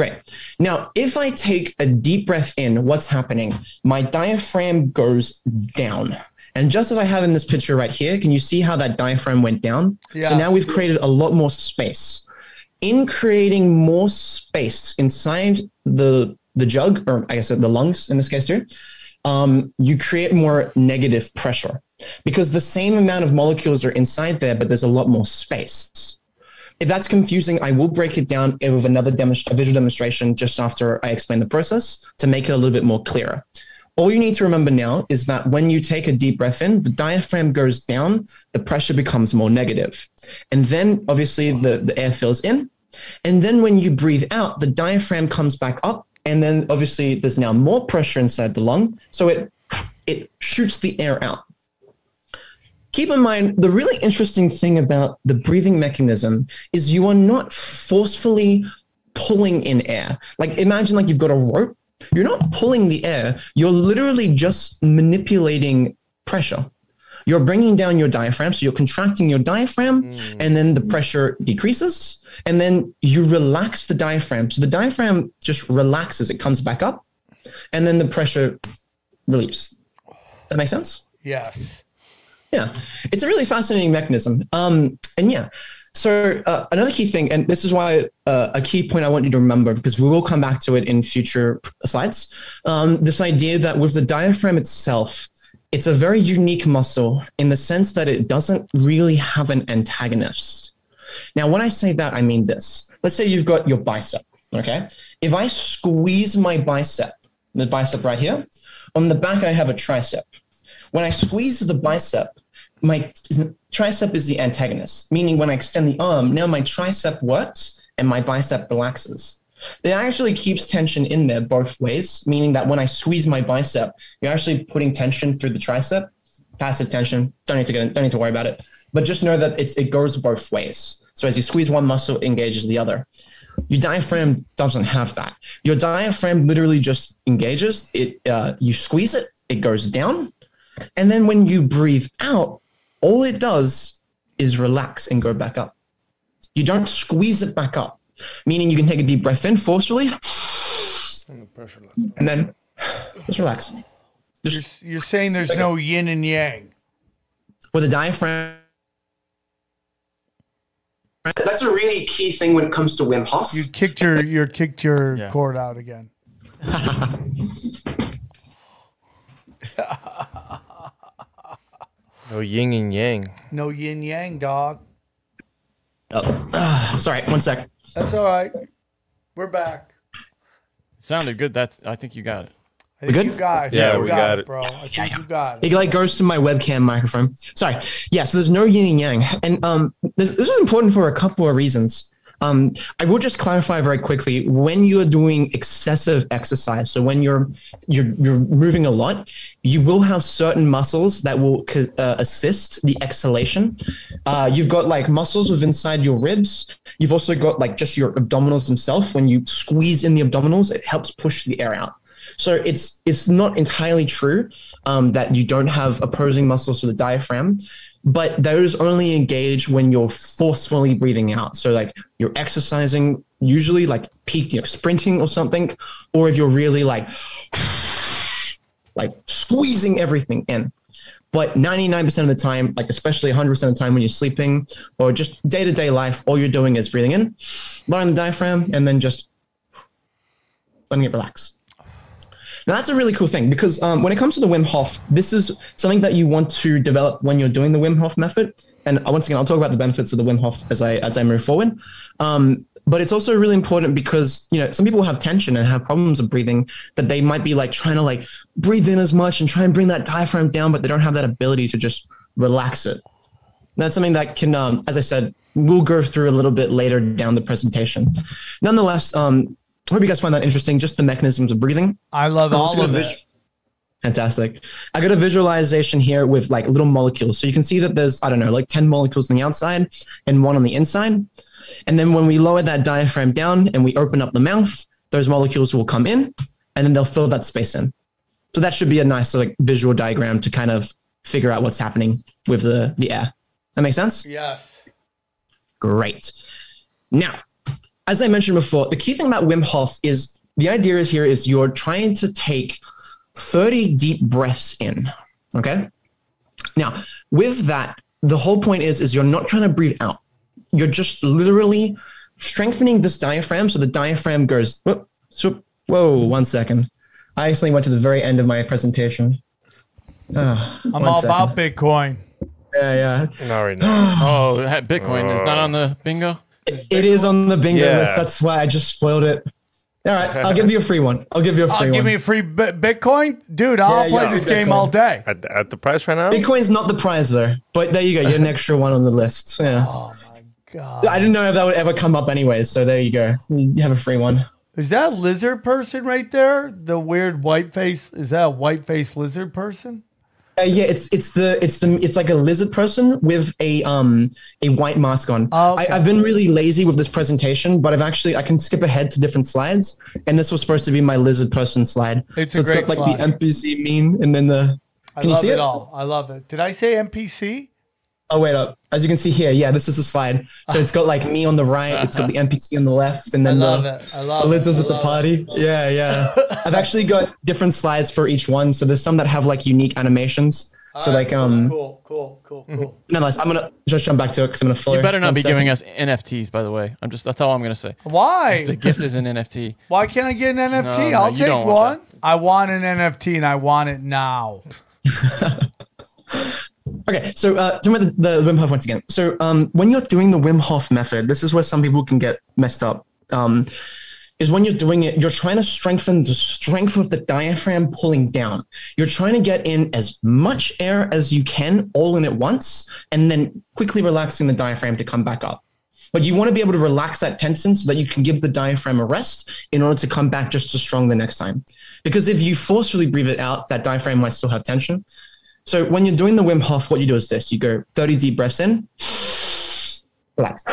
Great. Now, if I take a deep breath in, what's happening? My diaphragm goes down. And just as I have in this picture right here, can you see how that diaphragm went down? Yeah. So now we've created a lot more space. In creating more space inside the jug, or I guess the lungs in this case too, you create more negative pressure because the same amount of molecules are inside there, but there's a lot more space. If that's confusing, I will break it down with another visual demonstration just after I explain the process to make it a little bit more clearer. All you need to remember now is that when you take a deep breath in, the diaphragm goes down, the pressure becomes more negative. And then obviously the air fills in. And then when you breathe out, the diaphragm comes back up. And then obviously there's now more pressure inside the lung. So it shoots the air out. Keep in mind, the really interesting thing about the breathing mechanism is you are not forcefully pulling in air. Like imagine like you've got a rope. You're not pulling the air. You're literally just manipulating pressure. You're bringing down your diaphragm. So you're contracting your diaphragm and then the pressure decreases and then you relax the diaphragm. So the diaphragm just relaxes. It comes back up and then the pressure relieves. That make sense? Yes. Yeah. It's a really fascinating mechanism. And yeah. So another key thing, and this is why a key point I want you to remember, because we will come back to it in future slides, this idea that with the diaphragm itself, it's a very unique muscle in the sense that it doesn't really have an antagonist. Now, when I say that, I mean this. Let's say you've got your bicep, okay? If I squeeze my bicep, the bicep right here, on the back I have a tricep. When I squeeze the bicep, my tricep is the antagonist, meaning when I extend the arm, now my tricep works and my bicep relaxes. It actually keeps tension in there both ways, meaning that when I squeeze my bicep, you're actually putting tension through the tricep, passive tension. Don't need to worry about it. But just know that it goes both ways. So as you squeeze one muscle, it engages the other. Your diaphragm doesn't have that. Your diaphragm literally just engages. You squeeze it, it goes down. And then when you breathe out, all it does is relax and go back up. You don't squeeze it back up, meaning you can take a deep breath in forcefully and then just relax. You're saying there's no yin and yang. For the diaphragm, that's a really key thing when it comes to Wim Hof. You kicked your cord out again. No yin and yang. No yin yang, dog. Oh, sorry, one sec. That's all right. We're back. Sounded good. I think you got it. I think you got it. Yeah, we got it, bro. I think you got it. It like goes to my webcam microphone. Sorry. Yeah, so there's no yin and yang. And this is important for a couple of reasons. I will just clarify very quickly, when you're doing excessive exercise, so when you're moving a lot, you will have certain muscles that will assist the exhalation. You've got like muscles within inside your ribs. You've also got like just your abdominals themselves. When you squeeze in the abdominals, it helps push the air out. So it's not entirely true that you don't have opposing muscles for the diaphragm, but those only engage when you're forcefully breathing out. So like you're exercising, usually like peak, sprinting or something, or if you're really like squeezing everything in. But 99% of the time, like especially 100% of the time when you're sleeping or just day-to-day life, all you're doing is breathing in, lowering the diaphragm, and then just letting it relax. Now, that's a really cool thing because when it comes to the Wim Hof, this is something that you want to develop when you're doing the Wim Hof method. And once again, I'll talk about the benefits of the Wim Hof as I move forward. But it's also really important because, some people have tension and have problems of breathing that they might be like trying to like breathe in as much and try and bring that diaphragm down, but they don't have that ability to just relax it. And that's something that can, as I said, we'll go through a little bit later down the presentation. Nonetheless, I hope you guys find that interesting, just the mechanisms of breathing. I love all of it. Fantastic. I got a visualization here with like little molecules. So you can see that there's, like 10 molecules on the outside and one on the inside. And then when we lower that diaphragm down and we open up the mouth, those molecules will come in and then they'll fill that space in. So that should be a nice visual diagram to kind of figure out what's happening with the air. That makes sense? Yes. Great. Now, as I mentioned before, the key thing about Wim Hof is the idea is here is you're trying to take 30 deep breaths in. Okay. Now, with that, the whole point is you're not trying to breathe out. You're just literally strengthening this diaphragm. So the diaphragm goes, whoa, 1 second. I actually went to the very end of my presentation. I'm all about Bitcoin. Yeah. Not right now. Oh, Bitcoin is not on the bingo? It is on the bingo list. That's why I just spoiled it. All right, I'll give you a free one. Give me a free Bitcoin? Dude, I'll play this game all day. At the price right now? Bitcoin's not the prize there, but there you go. You're an extra one on the list. Yeah. Oh, my God. I didn't know if that would ever come up anyways, so there you go. You have a free one. Is that a lizard person right there? The weird white face? Is that a white face lizard person? Yeah, it's like a lizard person with a white mask on. Oh, okay. I've been really lazy with this presentation, but I can skip ahead to different slides, and this was supposed to be my lizard person slide. It's got slide. Like the NPC meme, and then Can you see it? I love it. Did I say NPC? Oh, wait up. As you can see here, yeah, this is a slide. So it's got like me on the right, it's got the NPC on the left, and then the lizards at the party. Yeah. I've actually got different slides for each one. So there's some that have like unique animations. So like cool. Nonetheless, I'm gonna just jump back to it because I'm gonna follow. You better not be giving us NFTs, by the way. That's all I'm gonna say. Why? If the gift is an NFT. Why can't I get an NFT? I'll take one. I want an NFT and I want it now. Okay, so talking about the Wim Hof once again. So when you're doing the Wim Hof method, this is where some people can get messed up. Is when you're doing it, you're trying to strengthen the strength of the diaphragm pulling down. You're trying to get in as much air as you can all in at once, and then quickly relaxing the diaphragm to come back up. But you want to be able to relax that tension so that you can give the diaphragm a rest in order to come back just as strong the next time. Because if you forcefully breathe it out, that diaphragm might still have tension. So when you're doing the Wim Hof, what you do is this. You go 30 deep breaths in, relax.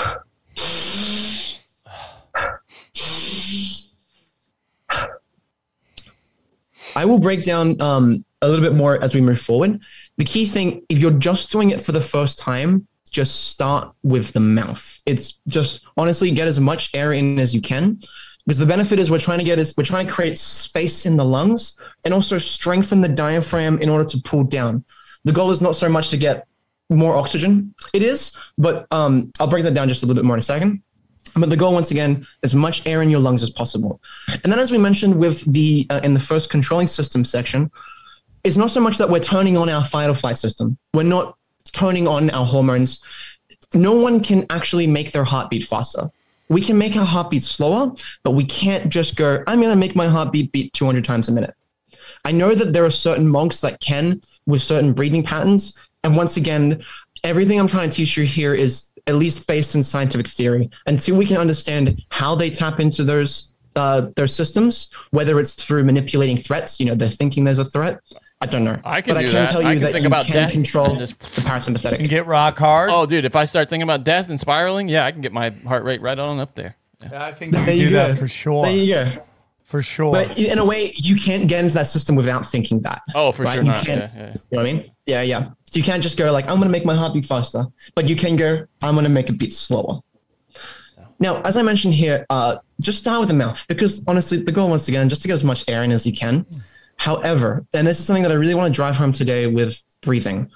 I will break down a little bit more as we move forward. The key thing, if you're just doing it for the first time, just start with the mouth. It's just honestly get as much air in as you can. Because the benefit is we're trying to create space in the lungs and also strengthen the diaphragm in order to pull down. The goal is not so much to get more oxygen. It is, but I'll break that down just a little bit more in a second. But the goal, once again, as much air in your lungs as possible. And then as we mentioned with the in the first controlling system section, it's not so much that we're turning on our fight or flight system. We're not turning on our hormones. No one can actually make their heartbeat faster. We can make our heartbeat slower, but we can't just go, I'm going to make my heartbeat beat 200 times a minute. I know that there are certain monks that can with certain breathing patterns. And once again, everything I'm trying to teach you here is at least based in scientific theory. Until we can understand how they tap into those their systems, whether it's through manipulating threats, they're thinking there's a threat. I don't know. I can tell you that you can control the parasympathetic. And get rock hard. Oh, dude, if I start thinking about death and spiraling, I can get my heart rate right on up there. Yeah, I think you can do that for sure. There you go. For sure. But in a way, you can't get into that system without thinking that. Oh, for sure. You can't, you know what I mean? Yeah. So you can't just go like, I'm going to make my heart beat faster. But you can go, I'm going to make it beat slower. Now, as I mentioned here, just start with the mouth. Because honestly, the goal, once again, just to get as much air in as you can. However, and this is something that I really want to drive home today with breathing,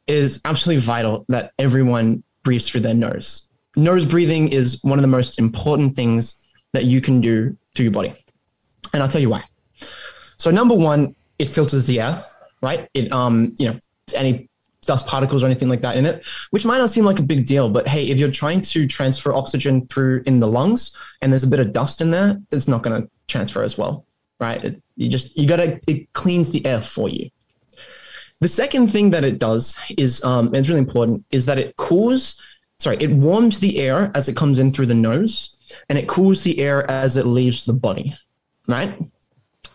is absolutely vital that everyone breathes through their nose. Nose breathing is one of the most important things that you can do to your body. And I'll tell you why. So number one, it filters the air, right? It, any dust particles or anything like that in it, which might not seem like a big deal, but hey, if you're trying to transfer oxygen through in the lungs and there's a bit of dust in there, it's not going to transfer as well, right? It cleans the air for you. The second thing that it does is, and it's really important, is that it warms the air as it comes in through the nose, and it cools the air as it leaves the body, right?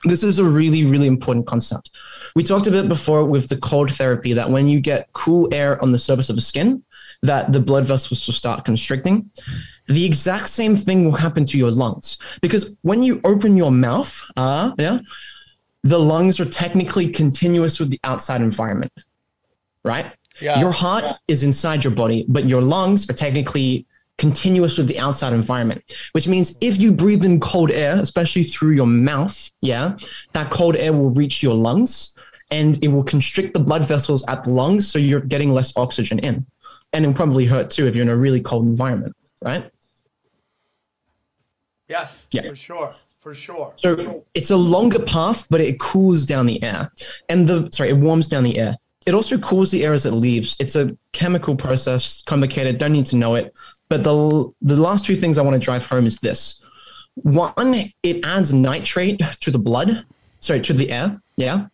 This is a really, really important concept. We talked a bit before with the cold therapy that when you get cool air on the surface of the skin, that the blood vessels will start constricting. The exact same thing will happen to your lungs, because when you open your mouth, the lungs are technically continuous with the outside environment, right? Yeah. Your heart is inside your body, but your lungs are technically continuous with the outside environment, which means if you breathe in cold air, especially through your mouth, that cold air will reach your lungs and it will constrict the blood vessels at the lungs. So you're getting less oxygen in, and it'll probably hurt too if you're in a really cold environment, right? Yes, yeah, for sure. So it's a longer path, but it cools down the air, and it warms down the air. It also cools the air as it leaves. It's a chemical process, complicated, don't need to know it. But the last two things I want to drive home is this. One, it adds nitrate to the blood, to the air,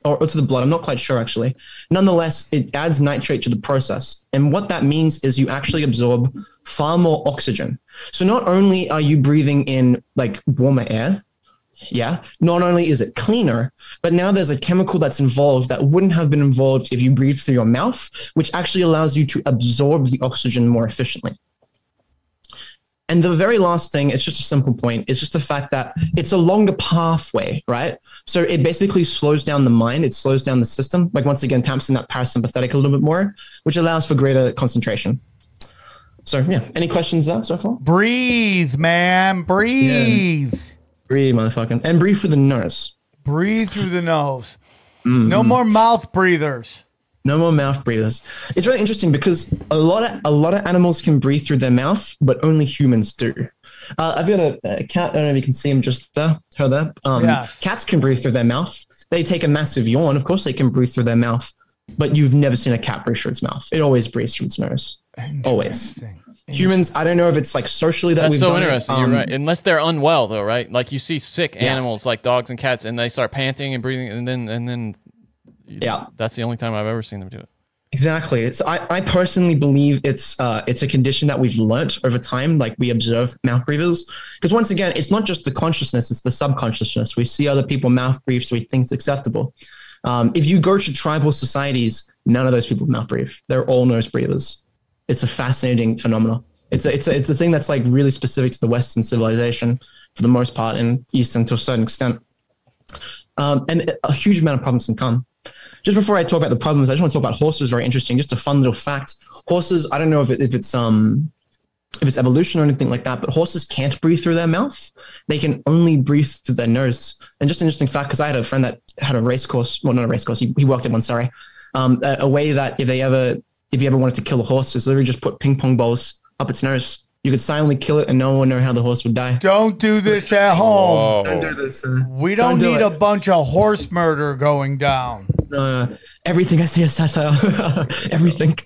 or to the blood. I'm not quite sure, actually. Nonetheless, it adds nitrate to the process. And what that means is you actually absorb far more oxygen. So not only are you breathing in like warmer air, not only is it cleaner, but now there's a chemical that's involved that wouldn't have been involved if you breathe through your mouth, which actually allows you to absorb the oxygen more efficiently. And the very last thing, it's just a simple point, it's just the fact that it's a longer pathway, right? So it basically slows down the mind, it slows down the system, like once again, taps in that parasympathetic a little bit more, which allows for greater concentration. So yeah, any questions there so far? Breathe, man, breathe. Yeah. Breathe, motherfucking. And breathe through the nose. Breathe through the nose. No more mouth breathers. No more mouth breathers. It's really interesting because a lot of animals can breathe through their mouth, but only humans do. I've got a cat. I don't know if you can see him just there. Her there. Yes. Cats can breathe through their mouth. They take a massive yawn. Of course, they can breathe through their mouth. But you've never seen a cat breathe through its mouth. It always breathes through its nose. Always. Humans, I don't know if it's like socially that we've done it. That's so interesting. You're right. Unless they're unwell, though, right? Like you see sick animals like dogs and cats, and they start panting and breathing, and then that's the only time I've ever seen them do it. Exactly. I personally believe it's a condition that we've learnt over time. Like we observe mouth breathers, because once again, it's not just the consciousness; it's the subconsciousness. We see other people mouth breathe, so we think it's acceptable. If you go to tribal societies, none of those people mouth breathe. They're all nose breathers. It's a fascinating phenomenon. It's a thing that's like really specific to the Western civilization for the most part, and Eastern to a certain extent. And a huge amount of problems can come. Just before I talk about the problems, I just want to talk about horses. Very interesting. Just a fun little fact. Horses, I don't know if it's evolution or anything like that, but horses can't breathe through their mouth. They can only breathe through their nose. And just an interesting fact, because I had a friend that had a race course. Well, not a race course. He worked at one. Sorry. A way that if you ever wanted to kill a horse, is literally just put ping pong balls up its nose. You could silently kill it and no one would know how the horse would die. Don't do this at home. Whoa. Don't do this. We don't need a bunch of horse murder going down. Everything I say is satire. Everything.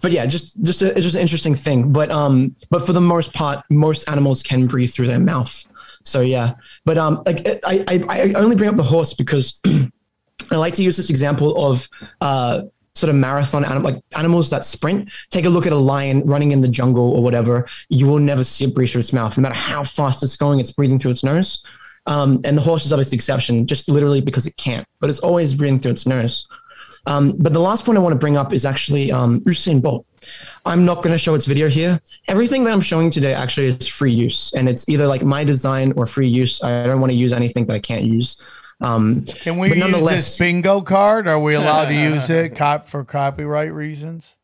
But yeah, just an interesting thing. But for the most part, most animals can breathe through their mouth. So yeah. But I only bring up the horse because I like to use this example of sort of marathon animals that sprint. Take a look at a lion running in the jungle or whatever. You will never see it breathe through its mouth. No matter how fast it's going, it's breathing through its nose. And the horse is obviously the exception, just literally because it can't, but it's always breathing through its nose. But the last point I want to bring up is actually Usain Bolt. I'm not going to show its video here. Everything that I'm showing today actually is free use, and it's either like my design or free use. I don't want to use anything that I can't use. Can we use this bingo card? Are we allowed to use it for copyright reasons?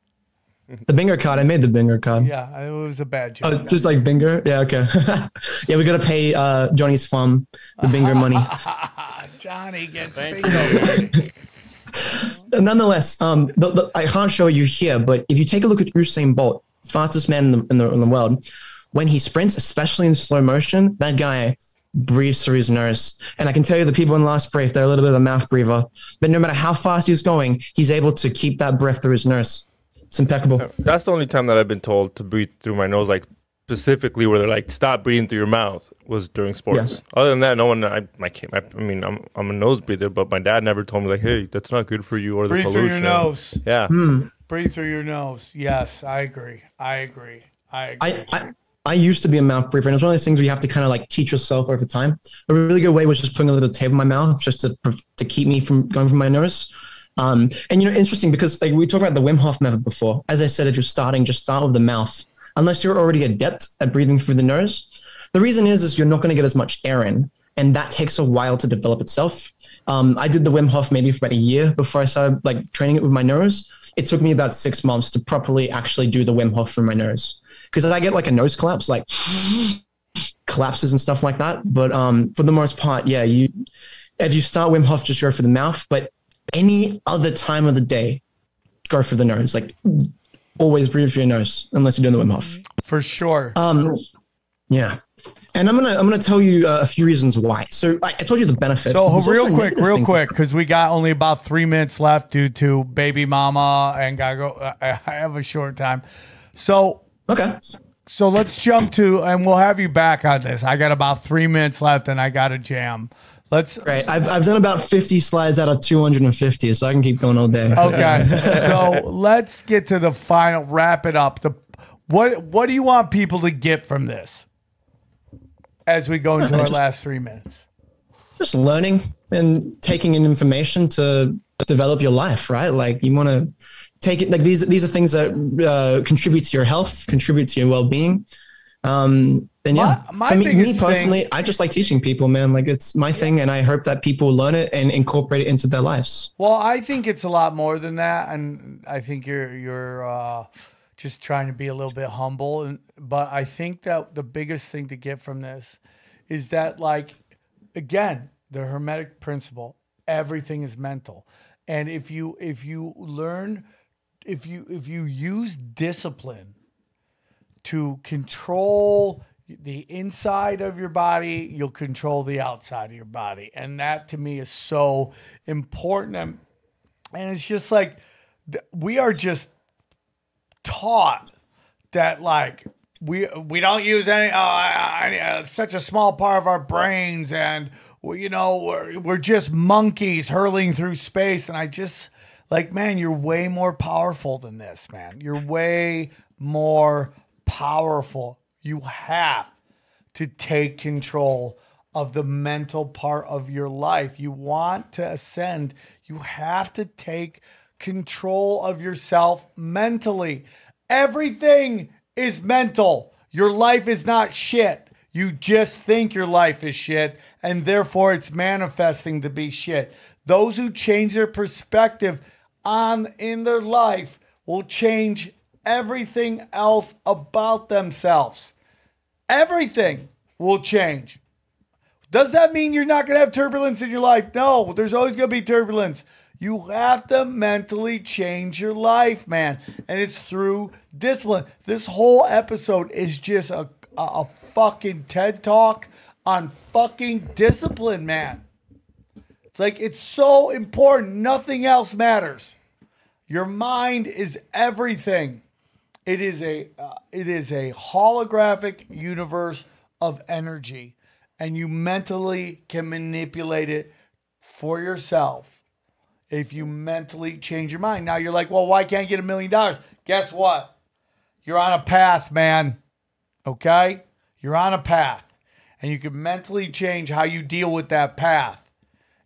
The bingo card. I made the bingo card. Yeah, it was a bad joke. Oh, just like bingo? Yeah, okay. Yeah, we got to pay Johnny's farm the bingo money. Johnny gets bingo money. Nonetheless, I can't show you here, but if you take a look at Usain Bolt, fastest man in the world, when he sprints, especially in slow motion, that guy breathes through his nose. And I can tell you the people in last breath, they're a little bit of a mouth breather. But no matter how fast he's going, he's able to keep that breath through his nose. It's impeccable. That's the only time that I've been told to breathe through my nose, like specifically where they're like, stop breathing through your mouth, was during sports. Yeah. Other than that, no one, I'm a nose breather, but my dad never told me like, hey, that's not good for you or the pollution. Breathe through your nose. Yeah. Breathe through your nose. Yes, I agree. I used to be a mouth breather, and it's one of those things where you have to kind of like teach yourself over time. A really good way was just putting a little tape in my mouth just to keep me from going from my nose. And interesting because like we talked about the Wim Hof method before. As I said, if you're starting, just start with the mouth. Unless you're already adept at breathing through the nose. The reason is you're not going to get as much air in, and that takes a while to develop itself. I did the Wim Hof maybe for about a year before I started like training it with my nose. it took me about 6 months to properly actually do the Wim Hof from my nose. Because I get like a nose collapse, like collapses and stuff like that. But for the most part, yeah, if you start Wim Hof, just go for the mouth. But any other time of the day, go for the nose. Like always breathe through your nose unless you're doing the Wim Hof. For sure. Yeah. And I'm gonna tell you a few reasons why. So I told you the benefits. So real quick, because we got only about 3 minutes left due to baby mama and gotta go. I have a short time. So okay. So let's jump to, and we'll have you back on this. I got about 3 minutes left, and I got a jam. Great. I've done about 50 slides out of 250, so I can keep going all day. Okay. So let's get to the final, wrap it up. What do you want people to get from this as we go into our last 3 minutes? Just learning and taking in information to develop your life, right? Like you want to take it, like these are things that contribute to your health, contribute to your well-being. And yeah, for me personally, I just like teaching people, man. Like it's my thing, and I hope that people learn it and incorporate it into their lives. Well, I think it's a lot more than that, and I think you're just trying to be a little bit humble. But I think that the biggest thing to get from this is that, like, again, the Hermetic principle, everything is mental, and if you use discipline to control the inside of your body, you'll control the outside of your body. And that to me is so important. And it's just like, we are just taught that like, we don't use any, such a small part of our brains. And, we're just monkeys hurling through space. And I just like, man, you're way more powerful than this, man. You're way more powerful. You have to take control of the mental part of your life. You want to ascend, you have to take control of yourself mentally. Everything is mental. Your life is not shit. You just think your life is shit, and therefore it's manifesting to be shit. Those who change their perspective in their life will change everything else about themselves. Everything will change. Does that mean you're not going to have turbulence in your life? No, there's always going to be turbulence. You have to mentally change your life, man. And it's through discipline. This whole episode is just a fucking TED Talk on fucking discipline, man. It's like, it's so important. Nothing else matters. Your mind is everything. It is a holographic universe of energy, and you mentally can manipulate it for yourself if you mentally change your mind. Now you're like, well, why can't I get $1 million? Guess what? You're on a path, man. Okay? You're on a path, and you can mentally change how you deal with that path.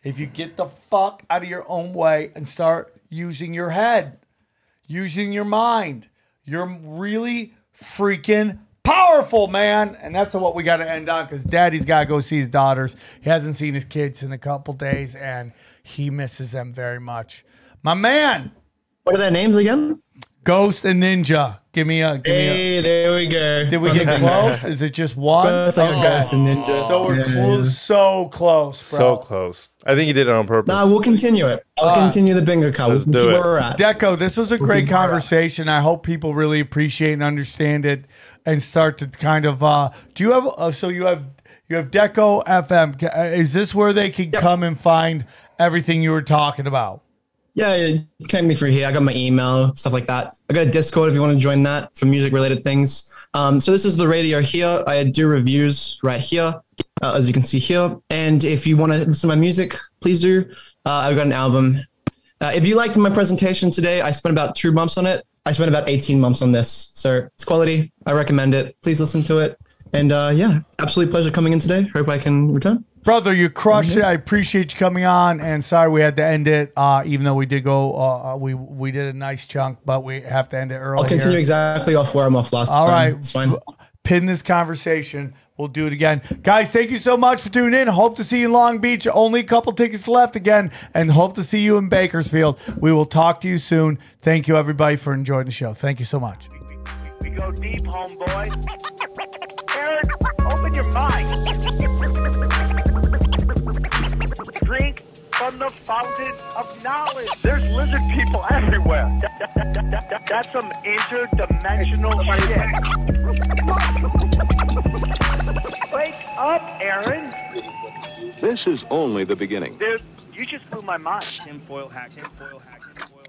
If you get the fuck out of your own way and start using your head, using your mind, you're really freaking powerful, man. And that's what we got to end on, because daddy's got to go see his daughters. He hasn't seen his kids in a couple days, and he misses them very much. My man. What are their names again? Ghost and Ninja. Give me a. There we go. Did we get close? Is it just one? Ghost and Ninja. So we're close. So close, bro. So close. I think you did it on purpose. Nah, we'll continue it. I'll continue the bingo card. We'll keep where we're at. Deko, this was a great conversation. I hope people really appreciate and understand it, and start to kind of. Do you have? So you have Deko FM. Is this where they can come and find everything you were talking about? Yeah, you can me through here. I got my email, stuff like that. I got a Discord if you want to join that for music-related things. So this is the radio here. I do reviews right here, as you can see here. And if you want to listen to my music, please do. I've got an album. If you liked my presentation today, I spent about 2 months on it. I spent about 18 months on this. So it's quality. I recommend it. Please listen to it. And yeah, absolute pleasure coming in today. Hope I can return. Brother, you crushed it. I appreciate you coming on, and sorry we had to end it, even though we did go, we did a nice chunk, but we have to end it early. I'll continue exactly off where I'm off last time. All right. It's fine. pin this conversation. We'll do it again. Guys, thank you so much for tuning in. Hope to see you in Long Beach. Only a couple tickets left again, and hope to see you in Bakersfield. We will talk to you soon. Thank you, everybody, for enjoying the show. Thank you so much. We go deep, homeboy. Aaron, open your mind. Drink from the fountain of knowledge. There's lizard people everywhere. That's some interdimensional shit. Wake up, Aaron. This is only the beginning. Dude, you just blew my mind. Tinfoilhat.